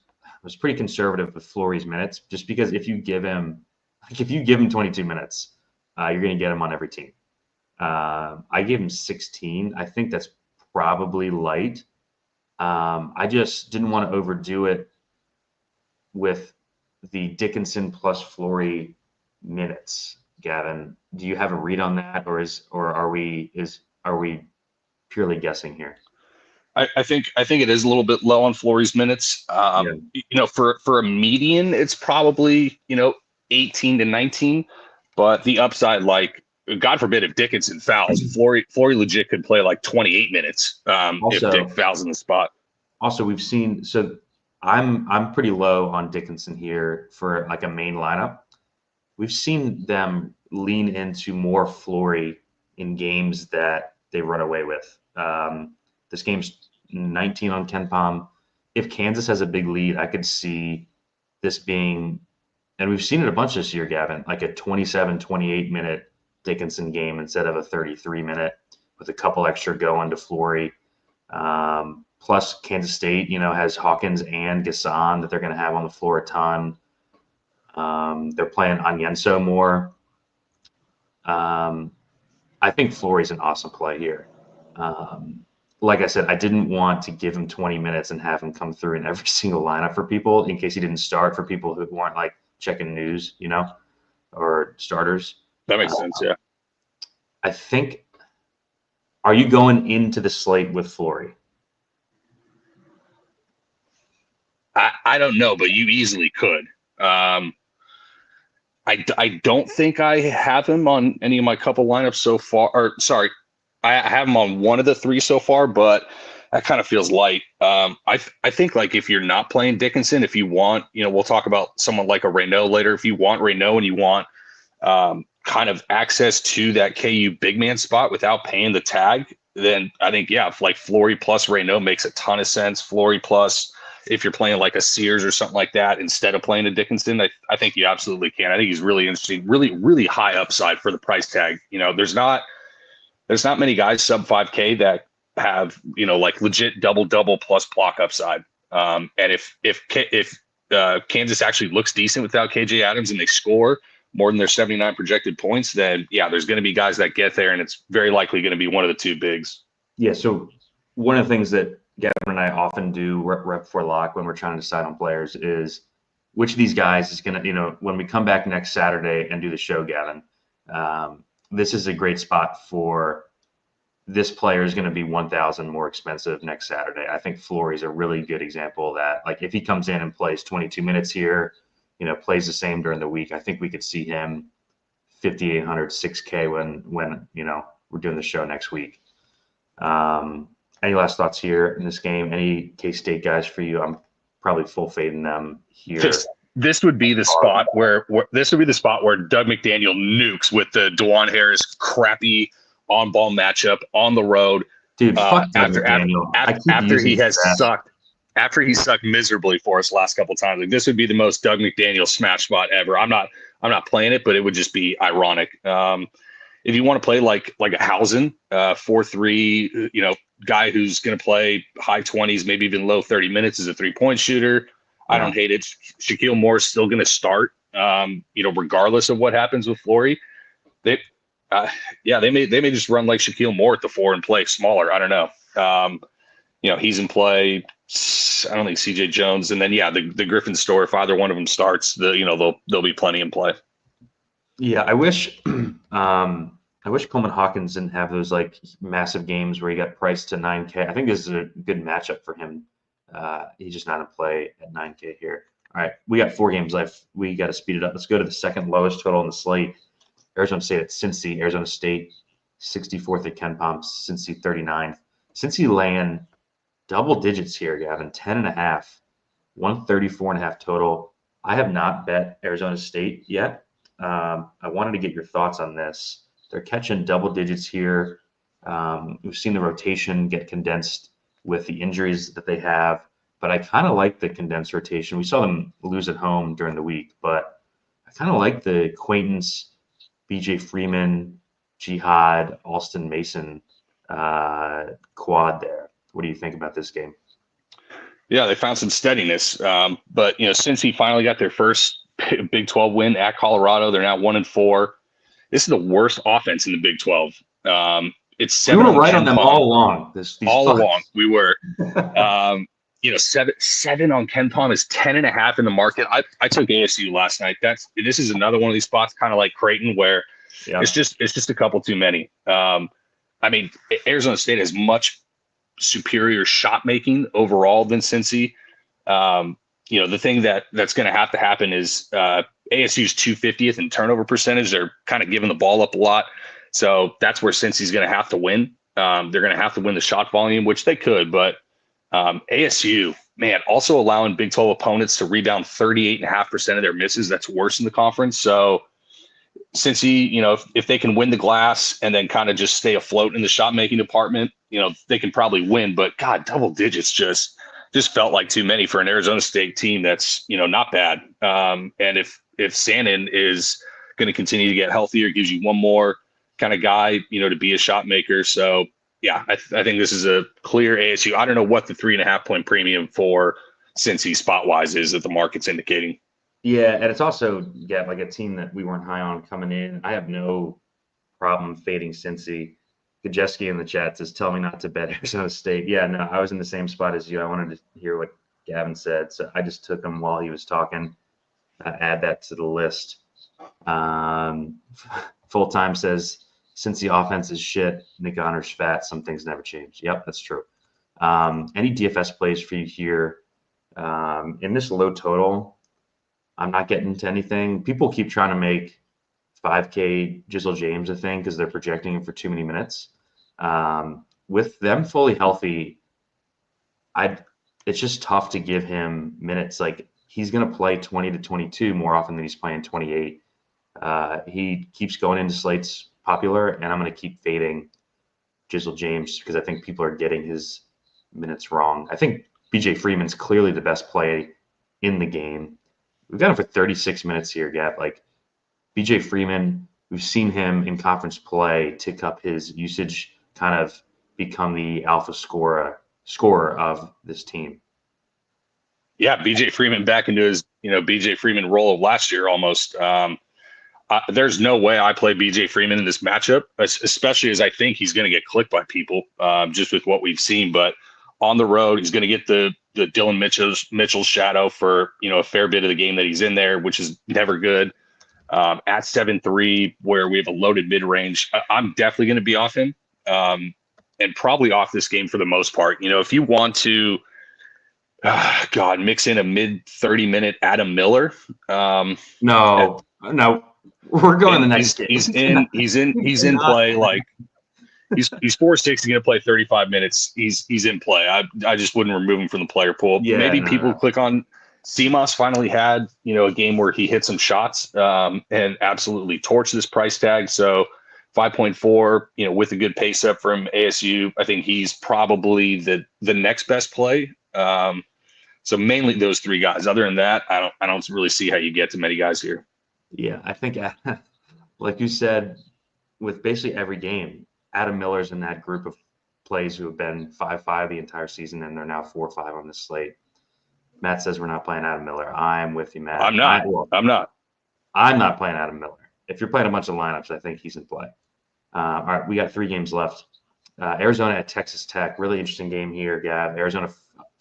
pretty conservative with Flory's minutes, just because if you give him 22 minutes, you're going to get him on every team. I gave him 16. I think that's probably light. I just didn't want to overdo it with the Dickinson plus Flory minutes. Gavin, do you have a read on that, or are we purely guessing here? I think it is a little bit low on Flory's minutes. For a median, it's probably 18 to 19, but the upside, God forbid if Dickinson fouls, Flory legit could play 28 minutes if Dick fouls in the spot. Also, we've seen, so I'm pretty low on Dickinson here for a main lineup. We've seen them lean into more Flory in games that they run away with. This game's 19 on Ken Palm. If Kansas has a big lead, I could see this being, and we've seen it a bunch this year, Gavin, a 27, 28-minute Dickinson game instead of a 33-minute with a couple extra going to Flory. plus Kansas State, has Hawkins and Gasson that they're going to have on the floor a ton. They're playing Onyenso more. I think Flory's an awesome play here. Like I said, I didn't want to give him 20 minutes and have him come through in every single lineup for people in case he didn't start, for people who weren't like checking news, or starters. That makes sense, yeah. I think, are you going into the slate with Flory? I don't know, but you easily could. I don't think I have him on any of my couple lineups so far. Or sorry, I have him on one of the three so far, but that kind of feels light. I think like if you're not playing Dickinson, if you want, we'll talk about someone like a Reynaud later. If you want Reynaud and you want kind of access to that KU big man spot without paying the tag, then I think, yeah, like Flory plus Reynaud makes a ton of sense. Flory plus, if you're playing like a Sears or something like that, instead of playing a Dickinson, I think you absolutely can. I think he's really interesting, really, really high upside for the price tag. There's not many guys sub 5K that have, like legit double plus block upside. And if Kansas actually looks decent without KJ Adams and they score more than their 79 projected points, then yeah, there's going to be guys that get there, and it's very likely going to be one of the two bigs. Yeah. So one of the things that Gavin and I often do rep for lock when we're trying to decide on players is which of these guys is going to, when we come back next Saturday and do the show, Gavin, this is a great spot for this player is going to be 1,000 more expensive next Saturday. I think Flory is a really good example of that. Like if he comes in and plays 22 minutes here, plays the same during the week, I think we could see him 5,800, 6K when we're doing the show next week. Any last thoughts here in this game? Any K-State guys for you? I'm probably full fading them here. This would be the spot where Doug McDaniel nukes with the DeJuan Harris crappy on-ball matchup on the road. Dude, after he sucked miserably for us last couple of times. Like this would be the most Doug McDaniel smash spot ever. I'm not playing it, but it would just be ironic. If you want to play like a Housen, 4-3, guy who's going to play high 20s, maybe even low 30 minutes as a 3-point shooter, I don't hate it. Shaquille Moore is still going to start, regardless of what happens with Flory. They may just run like Shaquille Moore at the 4 and play smaller. I don't know. He's in play. I don't think CJ Jones, and then the Griffin store. If either one of them starts, there'll be plenty in play. Yeah, I wish Coleman Hawkins didn't have those like massive games where he got priced to 9K. I think this is a good matchup for him. He's just not in play at 9K here. All right, we got 4 games left. We got to speed it up. Let's go to the second lowest total on the slate. Arizona State at Cincy. Arizona State 64th at KenPom. Cincy 39th. Cincy laying double digits here, Gavin. 10.5, 134.5 total. I have not bet Arizona State yet. I wanted to get your thoughts on this. They're catching double digits here. We've seen the rotation get condensed with the injuries that they have, but I kind of like the condensed rotation. We saw them lose at home during the week, but I kind of like the Acquaintance, BJ Freeman, Jihad, Alston Mason quad there. What do you think about this game? Yeah, they found some steadiness. But, since he finally got their first Big 12 win at Colorado, they're now 1-4. This is the worst offense in the Big 12. It's 7. We were right on them all along. Along, we were. 7 on KenPom is 10.5 in the market. I took ASU last night. This is another one of these spots, kind of like Creighton, where it's just a couple too many. Arizona State has much superior shot making overall than Cincy. The thing that's going to have to happen is ASU's 250th in turnover percentage. They're kind of giving the ball up a lot. So that's where Cincy's going to have to win. They're going to have to win the shot volume, which they could. But ASU, man, also allowing Big 12 opponents to rebound 38.5% of their misses. That's worse in the conference. So Cincy, if they can win the glass and then kind of just stay afloat in the shot making department, they can probably win. But God, double digits just felt like too many for an Arizona State team that's, not bad. And if Sannon is going to continue to get healthier, gives you one more kind of guy, to be a shot maker. So Yeah, I think this is a clear ASU. I don't know what the 3.5 point premium for Cincy spot wise is that the market's indicating. Yeah, and it's also like a team that we weren't high on coming in. I have no problem fading Cincy. Gajeski in the chat says, "Tell me not to bet Arizona State." Yeah, no, I was in the same spot as you. I wanted to hear what Gavin said, so I just took him while he was talking. Add that to the list. Full time says, "Since the offense is shit, Nick Honor's fat. Some things never change." Yep, that's true. Any DFS plays for you here? In this low total, I'm not getting into anything. People keep trying to make 5K Jizzle James a thing because they're projecting him for too many minutes. With them fully healthy, it's just tough to give him minutes. Like, he's going to play 20 to 22 more often than he's playing 28. He keeps going into slates popular, and I'm going to keep fading Jizzle James because I think people are getting his minutes wrong. I think BJ Freeman's clearly the best play in the game. We've got him for 36 minutes here, Gab. Like, BJ Freeman, we've seen him in conference play tick up his usage, kind of become the alpha scorer of this team. Yeah, BJ Freeman back into his BJ Freeman role of last year almost. There's no way I play BJ Freeman in this matchup, especially as I think he's going to get clicked by people just with what we've seen. But on the road, he's going to get the Dylan Mitchell's shadow for a fair bit of the game that he's in there, which is never good. At 7-3, where we have a loaded mid range, I'm definitely going to be off him, and probably off this game for the most part. If you want to, mix in a mid 30-minute Adam Miller. No, we're going the next game. He's in play. Like, he's 4-6. He's going to play 35 minutes. He's in play. I just wouldn't remove him from the player pool. Yeah, maybe people click on. CMOS finally had a game where he hit some shots and absolutely torched this price tag. So 5.4, with a good pace up from ASU, I think he's probably the next best play. So mainly those three guys. Other than that, I don't really see how you get to many guys here. Yeah, I think, like you said, with basically every game, Adam Miller's in that group of plays who have been 5-5 the entire season, and they're now 4-5 on the slate. Matt says we're not playing Adam Miller. I'm with you, Matt. I'm not. I'm not playing Adam Miller. If you're playing a bunch of lineups, I think he's in play. All right, we got 3 games left. Arizona at Texas Tech. Really interesting game here, Gav. Arizona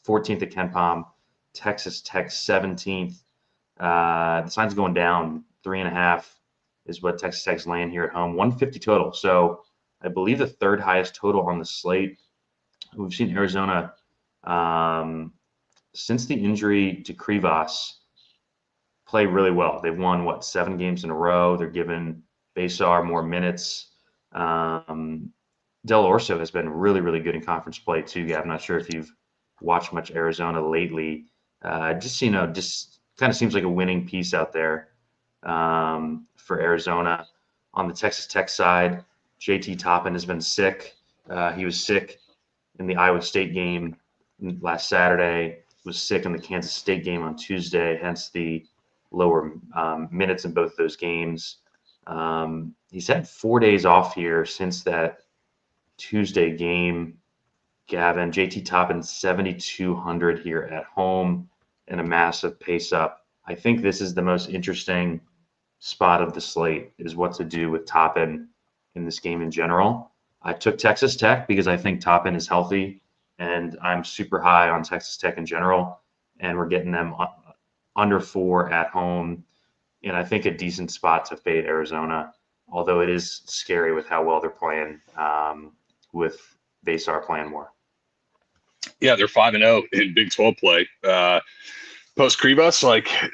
14th at KenPom. Texas Tech 17th. The sign's going down 3.5 is what Texas Tech's laying here at home. 150 total. So I believe the third highest total on the slate. We've seen Arizona since the injury to Krivas play really well. They've won 7 games in a row. They're giving Besar more minutes. Del Orso has been really, really good in conference play too. Yeah, I'm not sure if you've watched much Arizona lately. Just kind of seems like a winning piece out there for Arizona. On the Texas Tech side, JT Toppin has been sick. He was sick in the Iowa State game last Saturday, was sick in the Kansas State game on Tuesday, hence the lower minutes in both those games. He's had 4 days off here since that Tuesday game. Gavin, JT Toppin 7,200 here at home and a massive pace up. I think this is the most interesting spot of the slate, is what to do with Toppin in this game in general. I took Texas Tech because I think Toppin is healthy, and I'm super high on Texas Tech in general, and we're getting them under 4 at home, and I think a decent spot to fade Arizona, although it is scary with how well they're playing with Besar playing more. Yeah, they're 5-0 in Big 12 play. Post Krivas,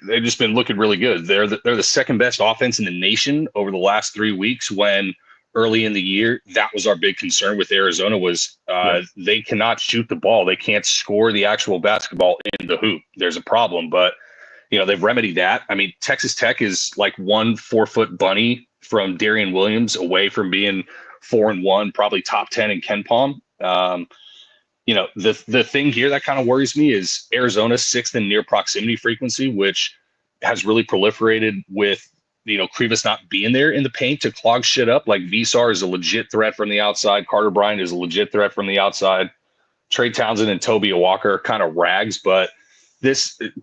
they've just been looking really good. They're the second best offense in the nation over the last 3 weeks, when early in the year, that was our big concern with Arizona was they cannot shoot the ball. They can't score the actual basketball in the hoop. There's a problem, but they've remedied that. I mean, Texas Tech is like 1 4-foot bunny from Darian Williams away from being 4-1, probably top 10 in KenPom. The thing here that kind of worries me is Arizona's 6th in near proximity frequency, which has really proliferated with Krivas not being there in the paint to clog shit up. Like Visar is a legit threat from the outside. Carter Bryant is a legit threat from the outside. Trey Townsend and Toby Walker are kind of rags, but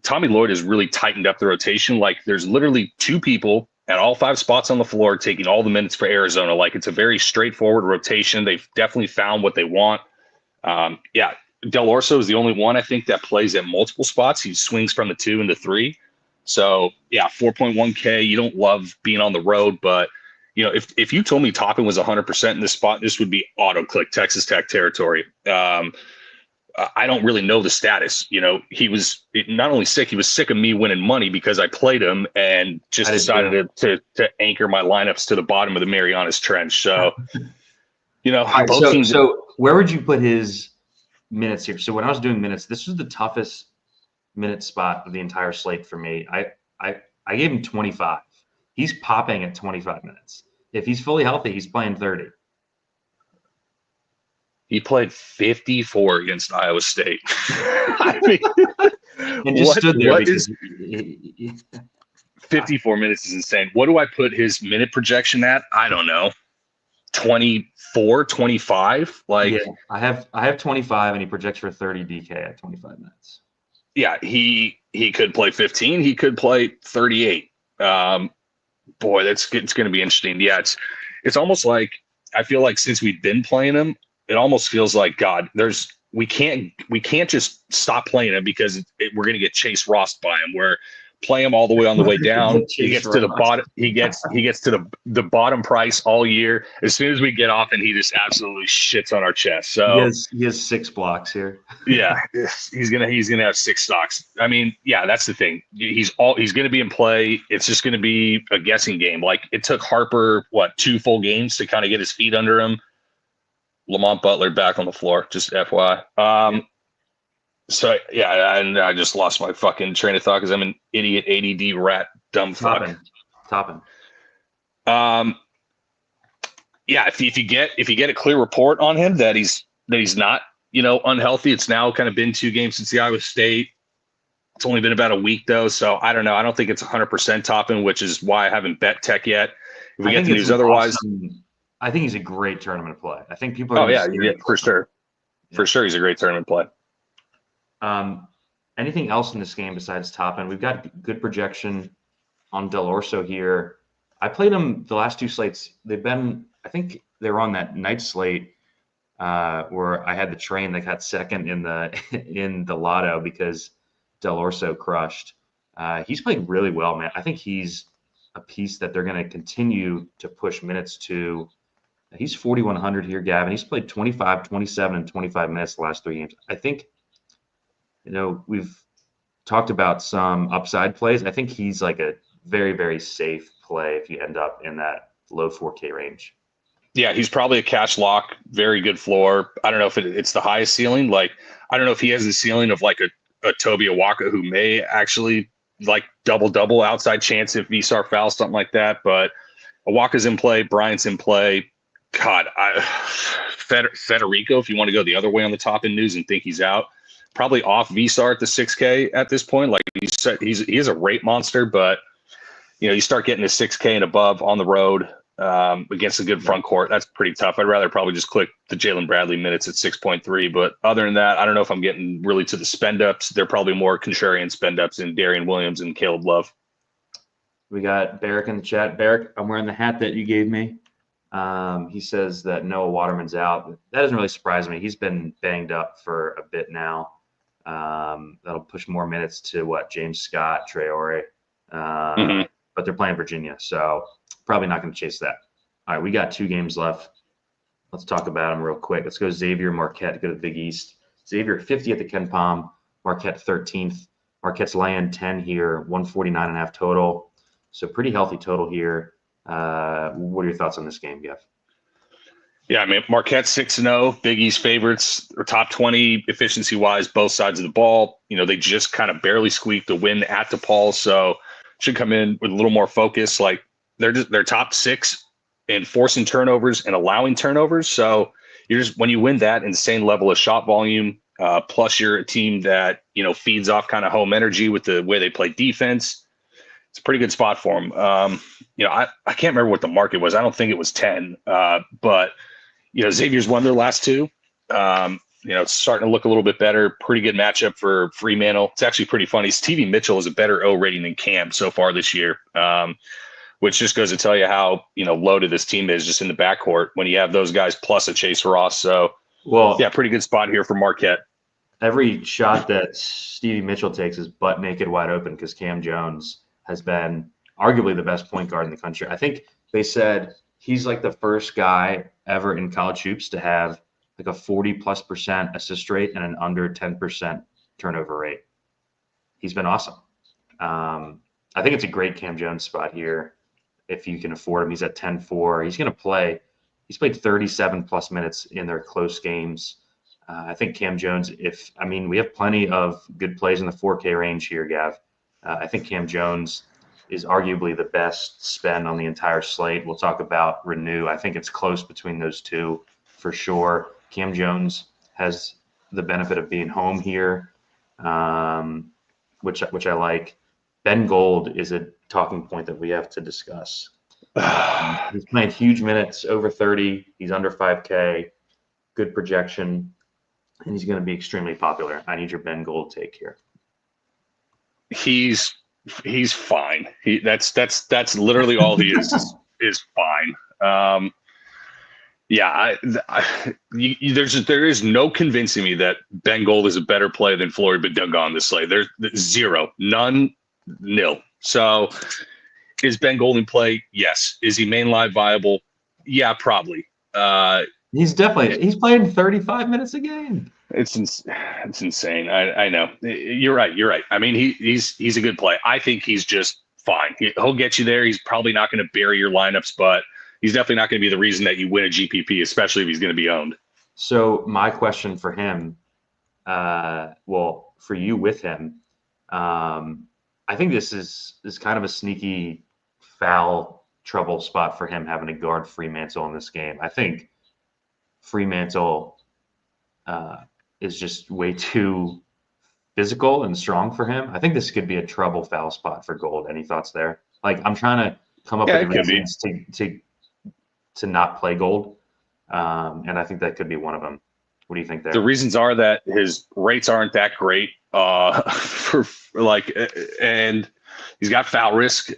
Tommy Lloyd has really tightened up the rotation. Like there's literally 2 people at all 5 spots on the floor taking all the minutes for Arizona. Like it's a very straightforward rotation. They've definitely found what they want. Del Orso is the only one I think that plays at multiple spots. He swings from the 2 and the 3. So 4.1K. You don't love being on the road, but if you told me Toppin was 100% in this spot, this would be auto click Texas Tech territory. I don't really know the status. He was not only sick, he was sick of me winning money because I played him and just decided to anchor my lineups to the bottom of the Marianas Trench. So, both teams. So where would you put his minutes here? So when I was doing minutes, this was the toughest minute spot of the entire slate for me. I gave him 25. He's popping at 25 minutes. If he's fully healthy, he's playing 30. He played 54 against Iowa State. And just stood there because 54 minutes is insane. What do I put his minute projection at? I don't know. 24, 25? Like I have 25 and he projects for 30 DK at 25 minutes. Yeah, he could play 15. He could play 38. Boy, it's going to be interesting. Yeah, it's almost like I feel like since we've been playing him, it almost feels like God. We can't just stop playing him because we're going to get Chase Ross by him. We're play him all the way on the way down. He gets to the bottom. He gets to the bottom price all year. As soon as we get off, and he just absolutely shits on our chest. So he has 6 blocks here. Yeah, he's gonna have 6 stocks. I mean, yeah, that's the thing. He's gonna be in play. It's just gonna be a guessing game. Like it took Harper 2 full games to kind of get his feet under him. Lamont Butler back on the floor, just FYI. So yeah, and I just lost my fucking train of thought because I'm an idiot ADD rat dumb fuck. Toppin. Yeah, if you get a clear report on him that he's not unhealthy. It's now kind of been 2 games since the Iowa State. It's only been about a week though, so I don't know. I don't think it's 100% Toppin, which is why I haven't bet Tech yet. If we get the news otherwise, I think he's a great tournament play. I think people are. Oh yeah, for sure. Yeah. For sure, he's a great tournament play. Anything else in this game besides Toppin? We've got good projection on Del Orso here. I played him the last 2 slates. I think they were on that night slate where I had the train that got second in the lotto because Del Orso crushed. He's played really well, man. I think he's a piece that they're going to continue to push minutes to. He's 4,100 here, Gavin. He's played 25, 27, and 25 minutes the last 3 games. I think, we've talked about some upside plays. I think he's like a very, very safe play if you end up in that low 4K range. Yeah, he's probably a cash lock, very good floor. I don't know if it's the highest ceiling. Like, I don't know if he has the ceiling of like a Toby Awaka who may actually like double outside chance if Visar fouls, something like that. But Awaka's in play, Bryant's in play. God, Federico, if you want to go the other way on the top in news and think he's out, probably off Visar at the 6K at this point. Like he is a rate monster, but you start getting to 6K and above on the road against a good front court. That's pretty tough. I'd rather probably just click the Jalen Bradley minutes at 6.3. But other than that, I don't know if I'm getting really to the spend ups. They're probably more contrarian spend ups in Darian Williams and Caleb Love. We got Barrick in the chat. Barrick, I'm wearing the hat that you gave me. He says that Noah Waterman's out. That doesn't really surprise me. He's been banged up for a bit now. That'll push more minutes to James Scott, Traore. But they're playing Virginia, so probably not going to chase that. All right, we got 2 games left. Let's talk about them real quick. Let's go Xavier, Marquette, go to the Big East. Xavier 50 at the Ken Palm, Marquette 13th. Marquette's laying 10 here, 149.5 total. So pretty healthy total here. What are your thoughts on this game, Jeff? Yeah, I mean, Marquette 6-0, Big East favorites, or top 20 efficiency-wise, both sides of the ball. They just kind of barely squeaked the win at DePaul, so should come in with a little more focus. Like they're top 6 in forcing turnovers and allowing turnovers. So when you win that insane level of shot volume, plus you're a team that feeds off kind of home energy with the way they play defense. It's a pretty good spot for them. I can't remember what the market was. I don't think it was 10. But Xavier's won their last two. It's starting to look a little bit better. Pretty good matchup for Fremantle. It's actually pretty funny. Stevie Mitchell is a better O rating than Cam so far this year, which just goes to tell you how loaded this team is just in the backcourt when you have those guys plus a Chase Ross. So, pretty good spot here for Marquette. Every shot that Stevie Mitchell takes is butt naked wide open because Cam Jones has been arguably the best point guard in the country. I think they said he's like the first guy ever in college hoops to have like a 40+% assist rate and an under 10% turnover rate. He's been awesome. I think it's a great Cam Jones spot here if you can afford him. He's at 10-4. He's going to play. He's played 37+ minutes in their close games. I think Cam Jones, we have plenty of good plays in the 4K range here, Gav. I think Cam Jones is arguably the best spend on the entire slate. We'll talk about Renew. I think it's close between those two for sure. Cam Jones has the benefit of being home here, which I like. Ben Gold is a talking point that we have to discuss. He's playing huge minutes, over 30. He's under 5K, good projection, and he's going to be extremely popular. I need your Ben Gold take here. He's fine. That's literally all he is fine. There is no convincing me that Ben Gold is a better play than Flory Badunga on this slate. There's zero, none, nil. So is Ben Gold in play? Yes. Is he main live viable? Yeah, probably. He's playing 35 minutes a game. It's insane. I know. You're right. I mean, he's a good play. I think he's just fine. He'll get you there. He's probably not going to bury your lineups, but he's definitely not going to be the reason that you win a GPP, especially if he's going to be owned. So my question for him, for you with him, I think this is kind of a sneaky foul trouble spot for him having to guard Fremantle in this game. I think Fremantle is just way too physical and strong for him. I think this could be a trouble foul spot for Gold. Any thoughts there? Like, I'm trying to come up with reasons to not play Gold, and I think that could be one of them. What do you think there? The reasons are that his rates aren't that great, and he's got foul risk.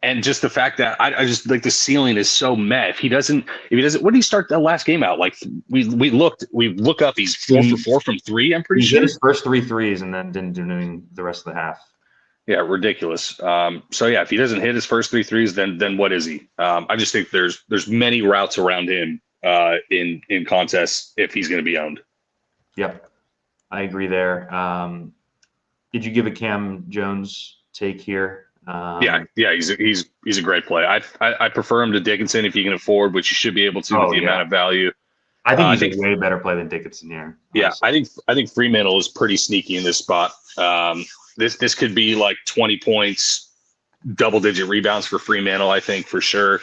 And just the fact that I just like the ceiling is so meh. If he doesn't, what did he start the last game out? Like we look up, he's 4 for 4 from 3. I'm pretty sure. His first 3 threes and then didn't do the rest of the half. Yeah, ridiculous. If he doesn't hit his first 3 threes, then what is he? I just think there's many routes around him in contests if he's going to be owned. Yep, I agree there. Did you give a Cam Jones take here? He's a great play. I prefer him to Dickinson if you can afford, which you should be able to with the amount of value. I think he's a way better play than Dickinson here. Honestly. Yeah, I think Fremantle is pretty sneaky in this spot. This could be like 20 points, double-digit rebounds for Fremantle, I think, for sure.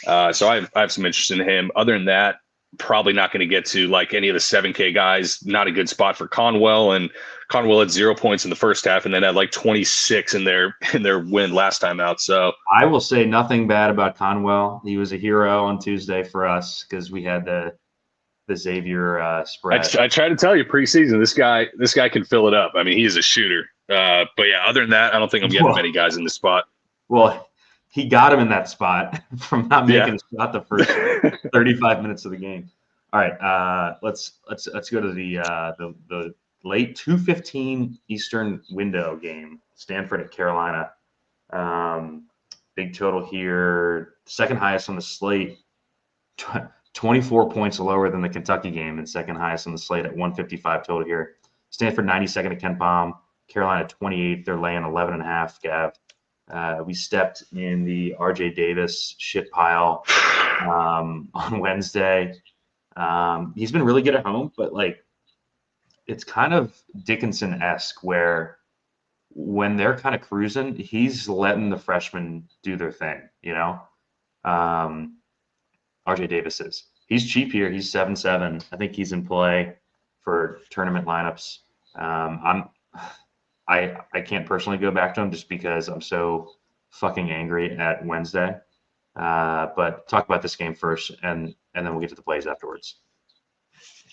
So I have some interest in him. Other than that, probably not going to get to like any of the 7K guys. Not a good spot for Conwell, and Conwell had 0 points in the first half and then had like 26 in their win last time out. So I will say nothing bad about Conwell. He was a hero on Tuesday for us because we had the Xavier spread. I try to tell you preseason, this guy can fill it up. I mean, he is a shooter. But other than that, I don't think I'm getting many guys in this spot. Well, he got him in that spot from not making a shot the first 35 minutes of the game. All right, let's go to the late 2:15 Eastern window game. Stanford at Carolina. Big total here. Second highest on the slate. 24 points lower than the Kentucky game, and second highest on the slate at 155 total here. Stanford 92nd at Ken Palm. Carolina 28th. They're laying 11.5. Gav. We stepped in the RJ Davis shit pile on Wednesday. He's been really good at home, but like it's kind of Dickinson-esque where when they're kind of cruising, he's letting the freshmen do their thing, you know? RJ Davis is. He's cheap here. He's 7-7. I think he's in play for tournament lineups. I can't personally go back to him just because I'm so fucking angry at Wednesday. But talk about this game first, and then we'll get to the plays afterwards.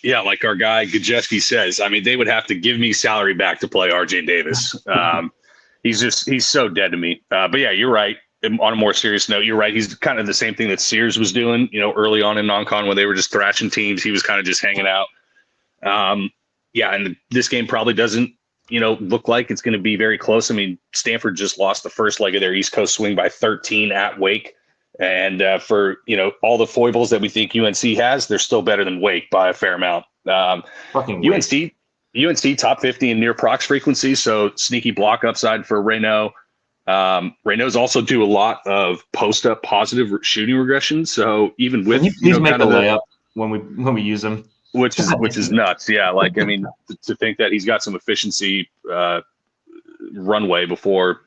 Yeah, like our guy Gajeski says, I mean, they would have to give me salary back to play RJ Davis. He's so dead to me. But yeah, you're right. On a more serious note, you're right. He's kind of the same thing that Sears was doing, early on in non-con when they were just thrashing teams. He was kind of just hanging out. Yeah, and this game probably doesn't, look like it's going to be very close. I mean, Stanford just lost the first leg of their East Coast swing by 13 at Wake. And for, all the foibles that we think UNC has, they're still better than Wake by a fair amount. UNC top 50 in near prox frequency, so sneaky block upside for Reno. Reno's also do a lot of post-up positive shooting regression. So even with please make a layup when we use them, which is nuts. Yeah, like I mean, to think that he's got some efficiency runway before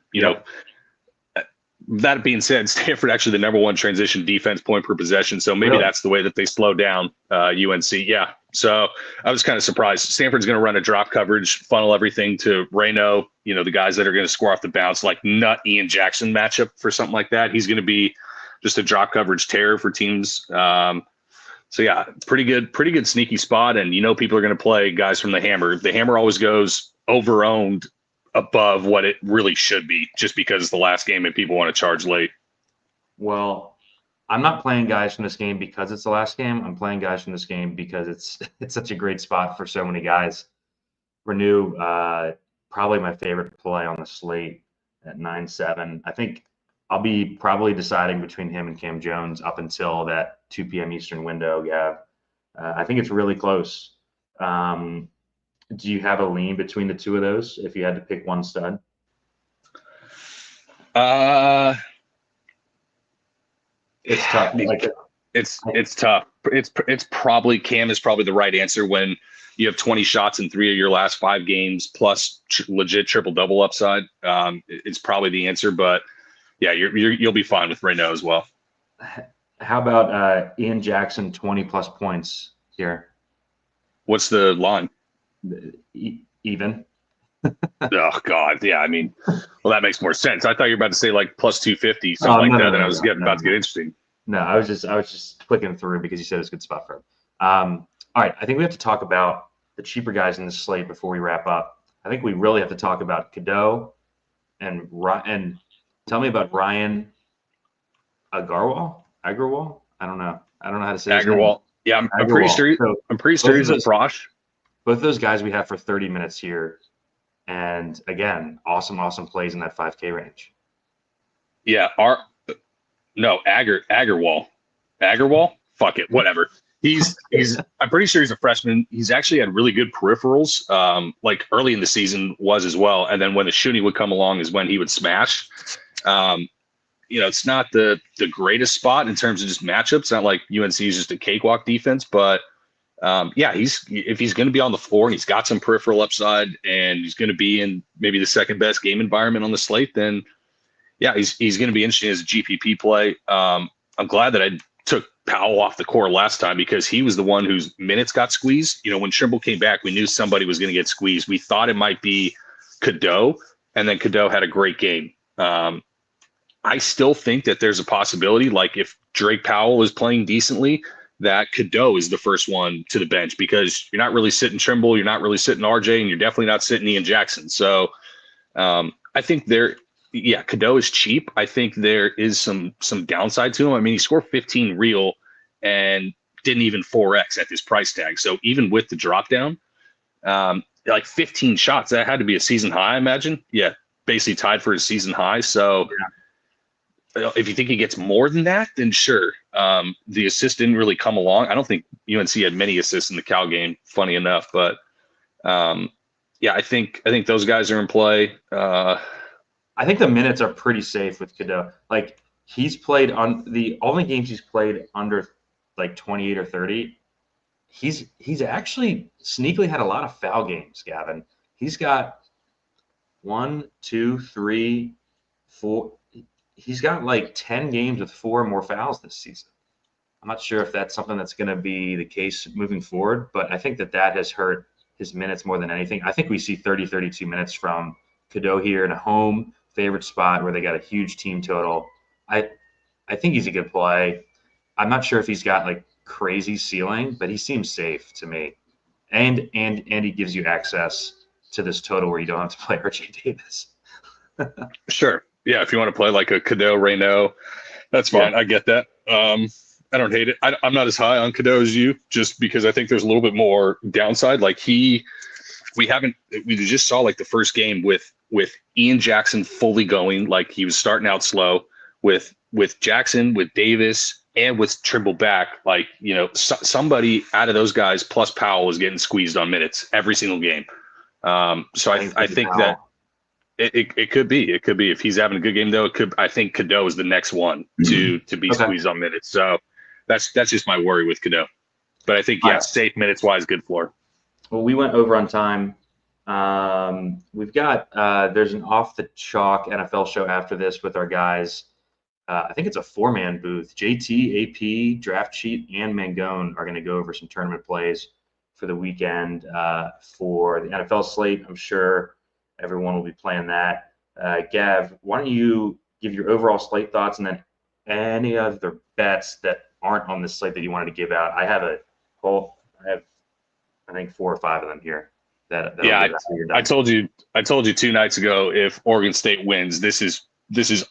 That being said, Stanford actually the number one transition defense point per possession. So maybe that's the way that they slow down UNC. Yeah. So I was kind of surprised. Stanford's going to run a drop coverage, funnel everything to Reno, the guys that are going to score off the bounce, like nut Ian Jackson matchup for something like that. He's going to be just a drop coverage terror for teams. So yeah, pretty good sneaky spot. And, people are going to play guys from the hammer. The hammer always goes over-owned above what it really should be just because it's the last game and people want to charge late. Well, I'm not playing guys from this game because it's the last game. I'm playing guys from this game because it's such a great spot for so many guys. Renew, probably my favorite play on the slate at 9-7. I think I'll be probably deciding between him and Cam Jones up until that 2 p.m. Eastern window, Gav. I think it's really close. Do you have a lean between the two of those if you had to pick one stud? It's tough. It's tough. It's probably Cam is probably the right answer when you have 20 shots in 3 of your last 5 games plus legit triple double upside. It's probably the answer, but yeah, you'll be fine with Reno as well. How about Ian Jackson 20 plus points here? What's the line? Even. Oh God, yeah. I mean, well, that makes more sense. I thought you were about to say like plus 250, something like that. And I was about to get interesting. No, I was just clicking through because you said it's a good spot for him. All right, I think we have to talk about the cheaper guys in the slate before we wrap up. I think we really have to talk about Cadeau and tell me about Ryan Agarwal. I don't know how to say Agarwal. Yeah, I'm pretty sure. I'm pretty sure he's a Frosh. Both of those guys we have for 30 minutes here. And again, awesome plays in that 5K range. Yeah. Agarwal. Fuck it. Whatever. I'm pretty sure he's a freshman. He's actually had really good peripherals, like early in the season was as well. And then when the shooting would come along is when he would smash. It's not the greatest spot in terms of just matchups. It's not like UNC is just a cakewalk defense, but if he's going to be on the floor and he's got some peripheral upside and he's going to be in maybe the second best game environment on the slate, then yeah, he's going to be interesting as a GPP play. I'm glad that I took Powell off the court last time because he was the one whose minutes got squeezed. When Trimble came back, we knew somebody was going to get squeezed. We thought it might be Cadeau, and then Cadeau had a great game. I still think that there's a possibility, like if Drake Powell is playing decently, that Cadeau is the first one to the bench because you're not really sitting Trimble, you're not really sitting RJ, and you're definitely not sitting Ian Jackson. So I think Cadeau is cheap. I think there is some downside to him. I mean, he scored 15 real and didn't even 4X at this price tag. So even with the drop down, like 15 shots, that had to be a season high, I imagine. Yeah, basically tied for his season high. So if you think he gets more than that, then sure. The assist didn't really come along. I don't think UNC had many assists in the Cal game, funny enough. But I think those guys are in play. I think the minutes are pretty safe with Cadeau. Like he's played on the only games he's played under like 28 or 30. He's actually sneakily had a lot of foul games, Gavin. He's got 1, 2, 3, 4. He's got like 10 games with 4 or more fouls this season. I'm not sure if that's something that's going to be the case moving forward, but I think that has hurt his minutes more than anything. I think we see 30, 32 minutes from Cadeau here in a home favorite spot where they got a huge team total. I think he's a good play. I'm not sure if he's got like crazy ceiling, but he seems safe to me. And he gives you access to this total where you don't have to play RJ Davis. Sure. Yeah, if you want to play like a Cadeau Reynaud, that's fine. Yeah. I get that. I don't hate it. I'm not as high on Cadeau as you, just because I think there's a little bit more downside. Like we just saw like the first game with Ian Jackson fully going, like he was starting out slow with Jackson, with Davis, and with Trimble back. Like, you know, somebody out of those guys plus Powell is getting squeezed on minutes every single game. So I think that it could be if he's having a good game though. I think Cadeau is the next one to be squeezed on minutes. So that's just my worry with Cadeau. But I think safe minutes wise, good floor. Well, we went over on time. We've got there's an off the chalk NFL show after this with our guys. I think it's a 4-man booth. JT, AP, Draft Sheet, and Mangone are going to go over some tournament plays for the weekend for the NFL slate. I'm sure everyone will be playing that. Gav, why don't you give your overall slate thoughts and then any other bets that aren't on the slate that you wanted to give out? I have I think 4 or 5 of them here. I told you 2 nights ago, if Oregon State wins, this is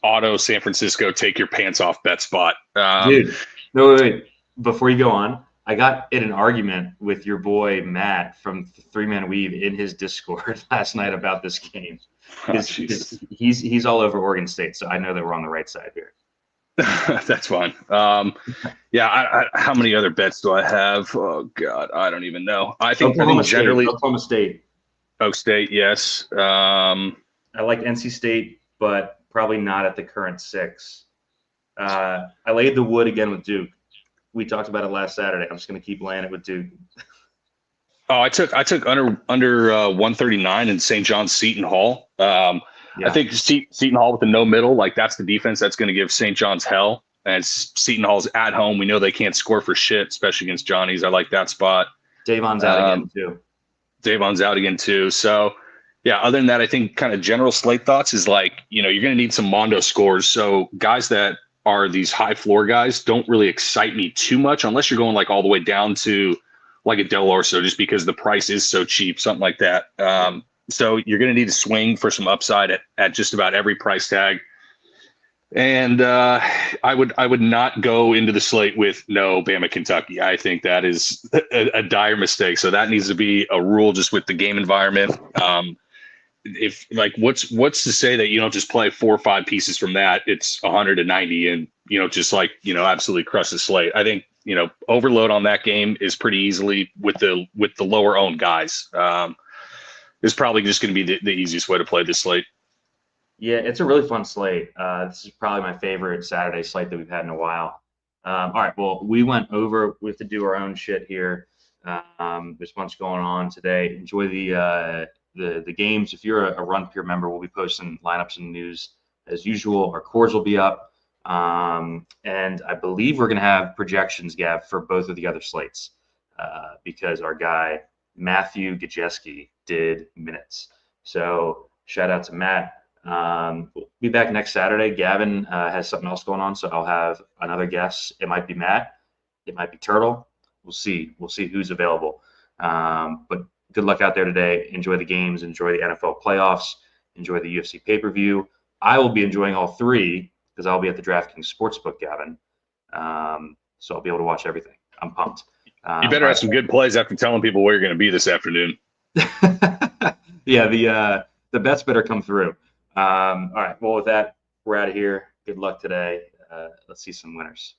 auto San Francisco take your pants off bet spot. Dude, no, wait. Before you go on, I got in an argument with your boy Matt from 3-Man Weave in his Discord last night about this game. He's all over Oregon State, so I know that we're on the right side here. That's fine. How many other bets do I have? Oh God, I don't even know. I think generally Oklahoma State. Oak State, yes. I like NC State, but probably not at the current 6. I laid the wood again with Duke. We talked about it last Saturday. I'm just going to keep laying it with Duke. Oh, I took under 139 in St. John's Seton Hall. I think Seton Hall with the no middle, like that's the defense that's going to give St. John's hell. And Seton Hall's at home. We know they can't score for shit, especially against Johnny's. I like that spot. Davon's out again too. So, yeah, other than that, I think kind of general slate thoughts is like, you know, you're going to need some Mondo scores. So guys that are these high floor guys don't really excite me too much unless you're going like all the way down to like a Del Orso, just because the price is so cheap, something like that. So you're going to need to swing for some upside at just about every price tag. And I would not go into the slate with no Bama, Kentucky. I think that is a dire mistake. So that needs to be a rule just with the game environment. If like what's to say that you don't just play 4 or 5 pieces from that, it's 190 and, you know, just like, you know, absolutely crush the slate. I think, you know, overload on that game is pretty easily with the lower owned guys. Is probably just going to be the easiest way to play this slate. Yeah, it's a really fun slate. This is probably my favorite Saturday slate that we've had in a while. All right, well, we went over. We have to do our own shit here. There's a bunch going on today. Enjoy the games. If you're a Run Pure member, we'll be posting lineups and news as usual. Our cores will be up. And I believe we're going to have projections, Gav, for both of the other slates because our guy, Matthew Gajeski, did minutes. So shout out to Matt. We'll be back next Saturday. Gavin has something else going on, so I'll have another guest. It might be Matt. It might be Turtle. We'll see. We'll see who's available. But good luck out there today. Enjoy the games. Enjoy the NFL playoffs. Enjoy the UFC pay-per-view. I will be enjoying all 3 because I'll be at the DraftKings Sportsbook, Gavin. So I'll be able to watch everything. I'm pumped. You better have some good plays after telling people where you're going to be this afternoon. Yeah, the bets better come through. All right. Well, with that, we're out of here. Good luck today. Let's see some winners.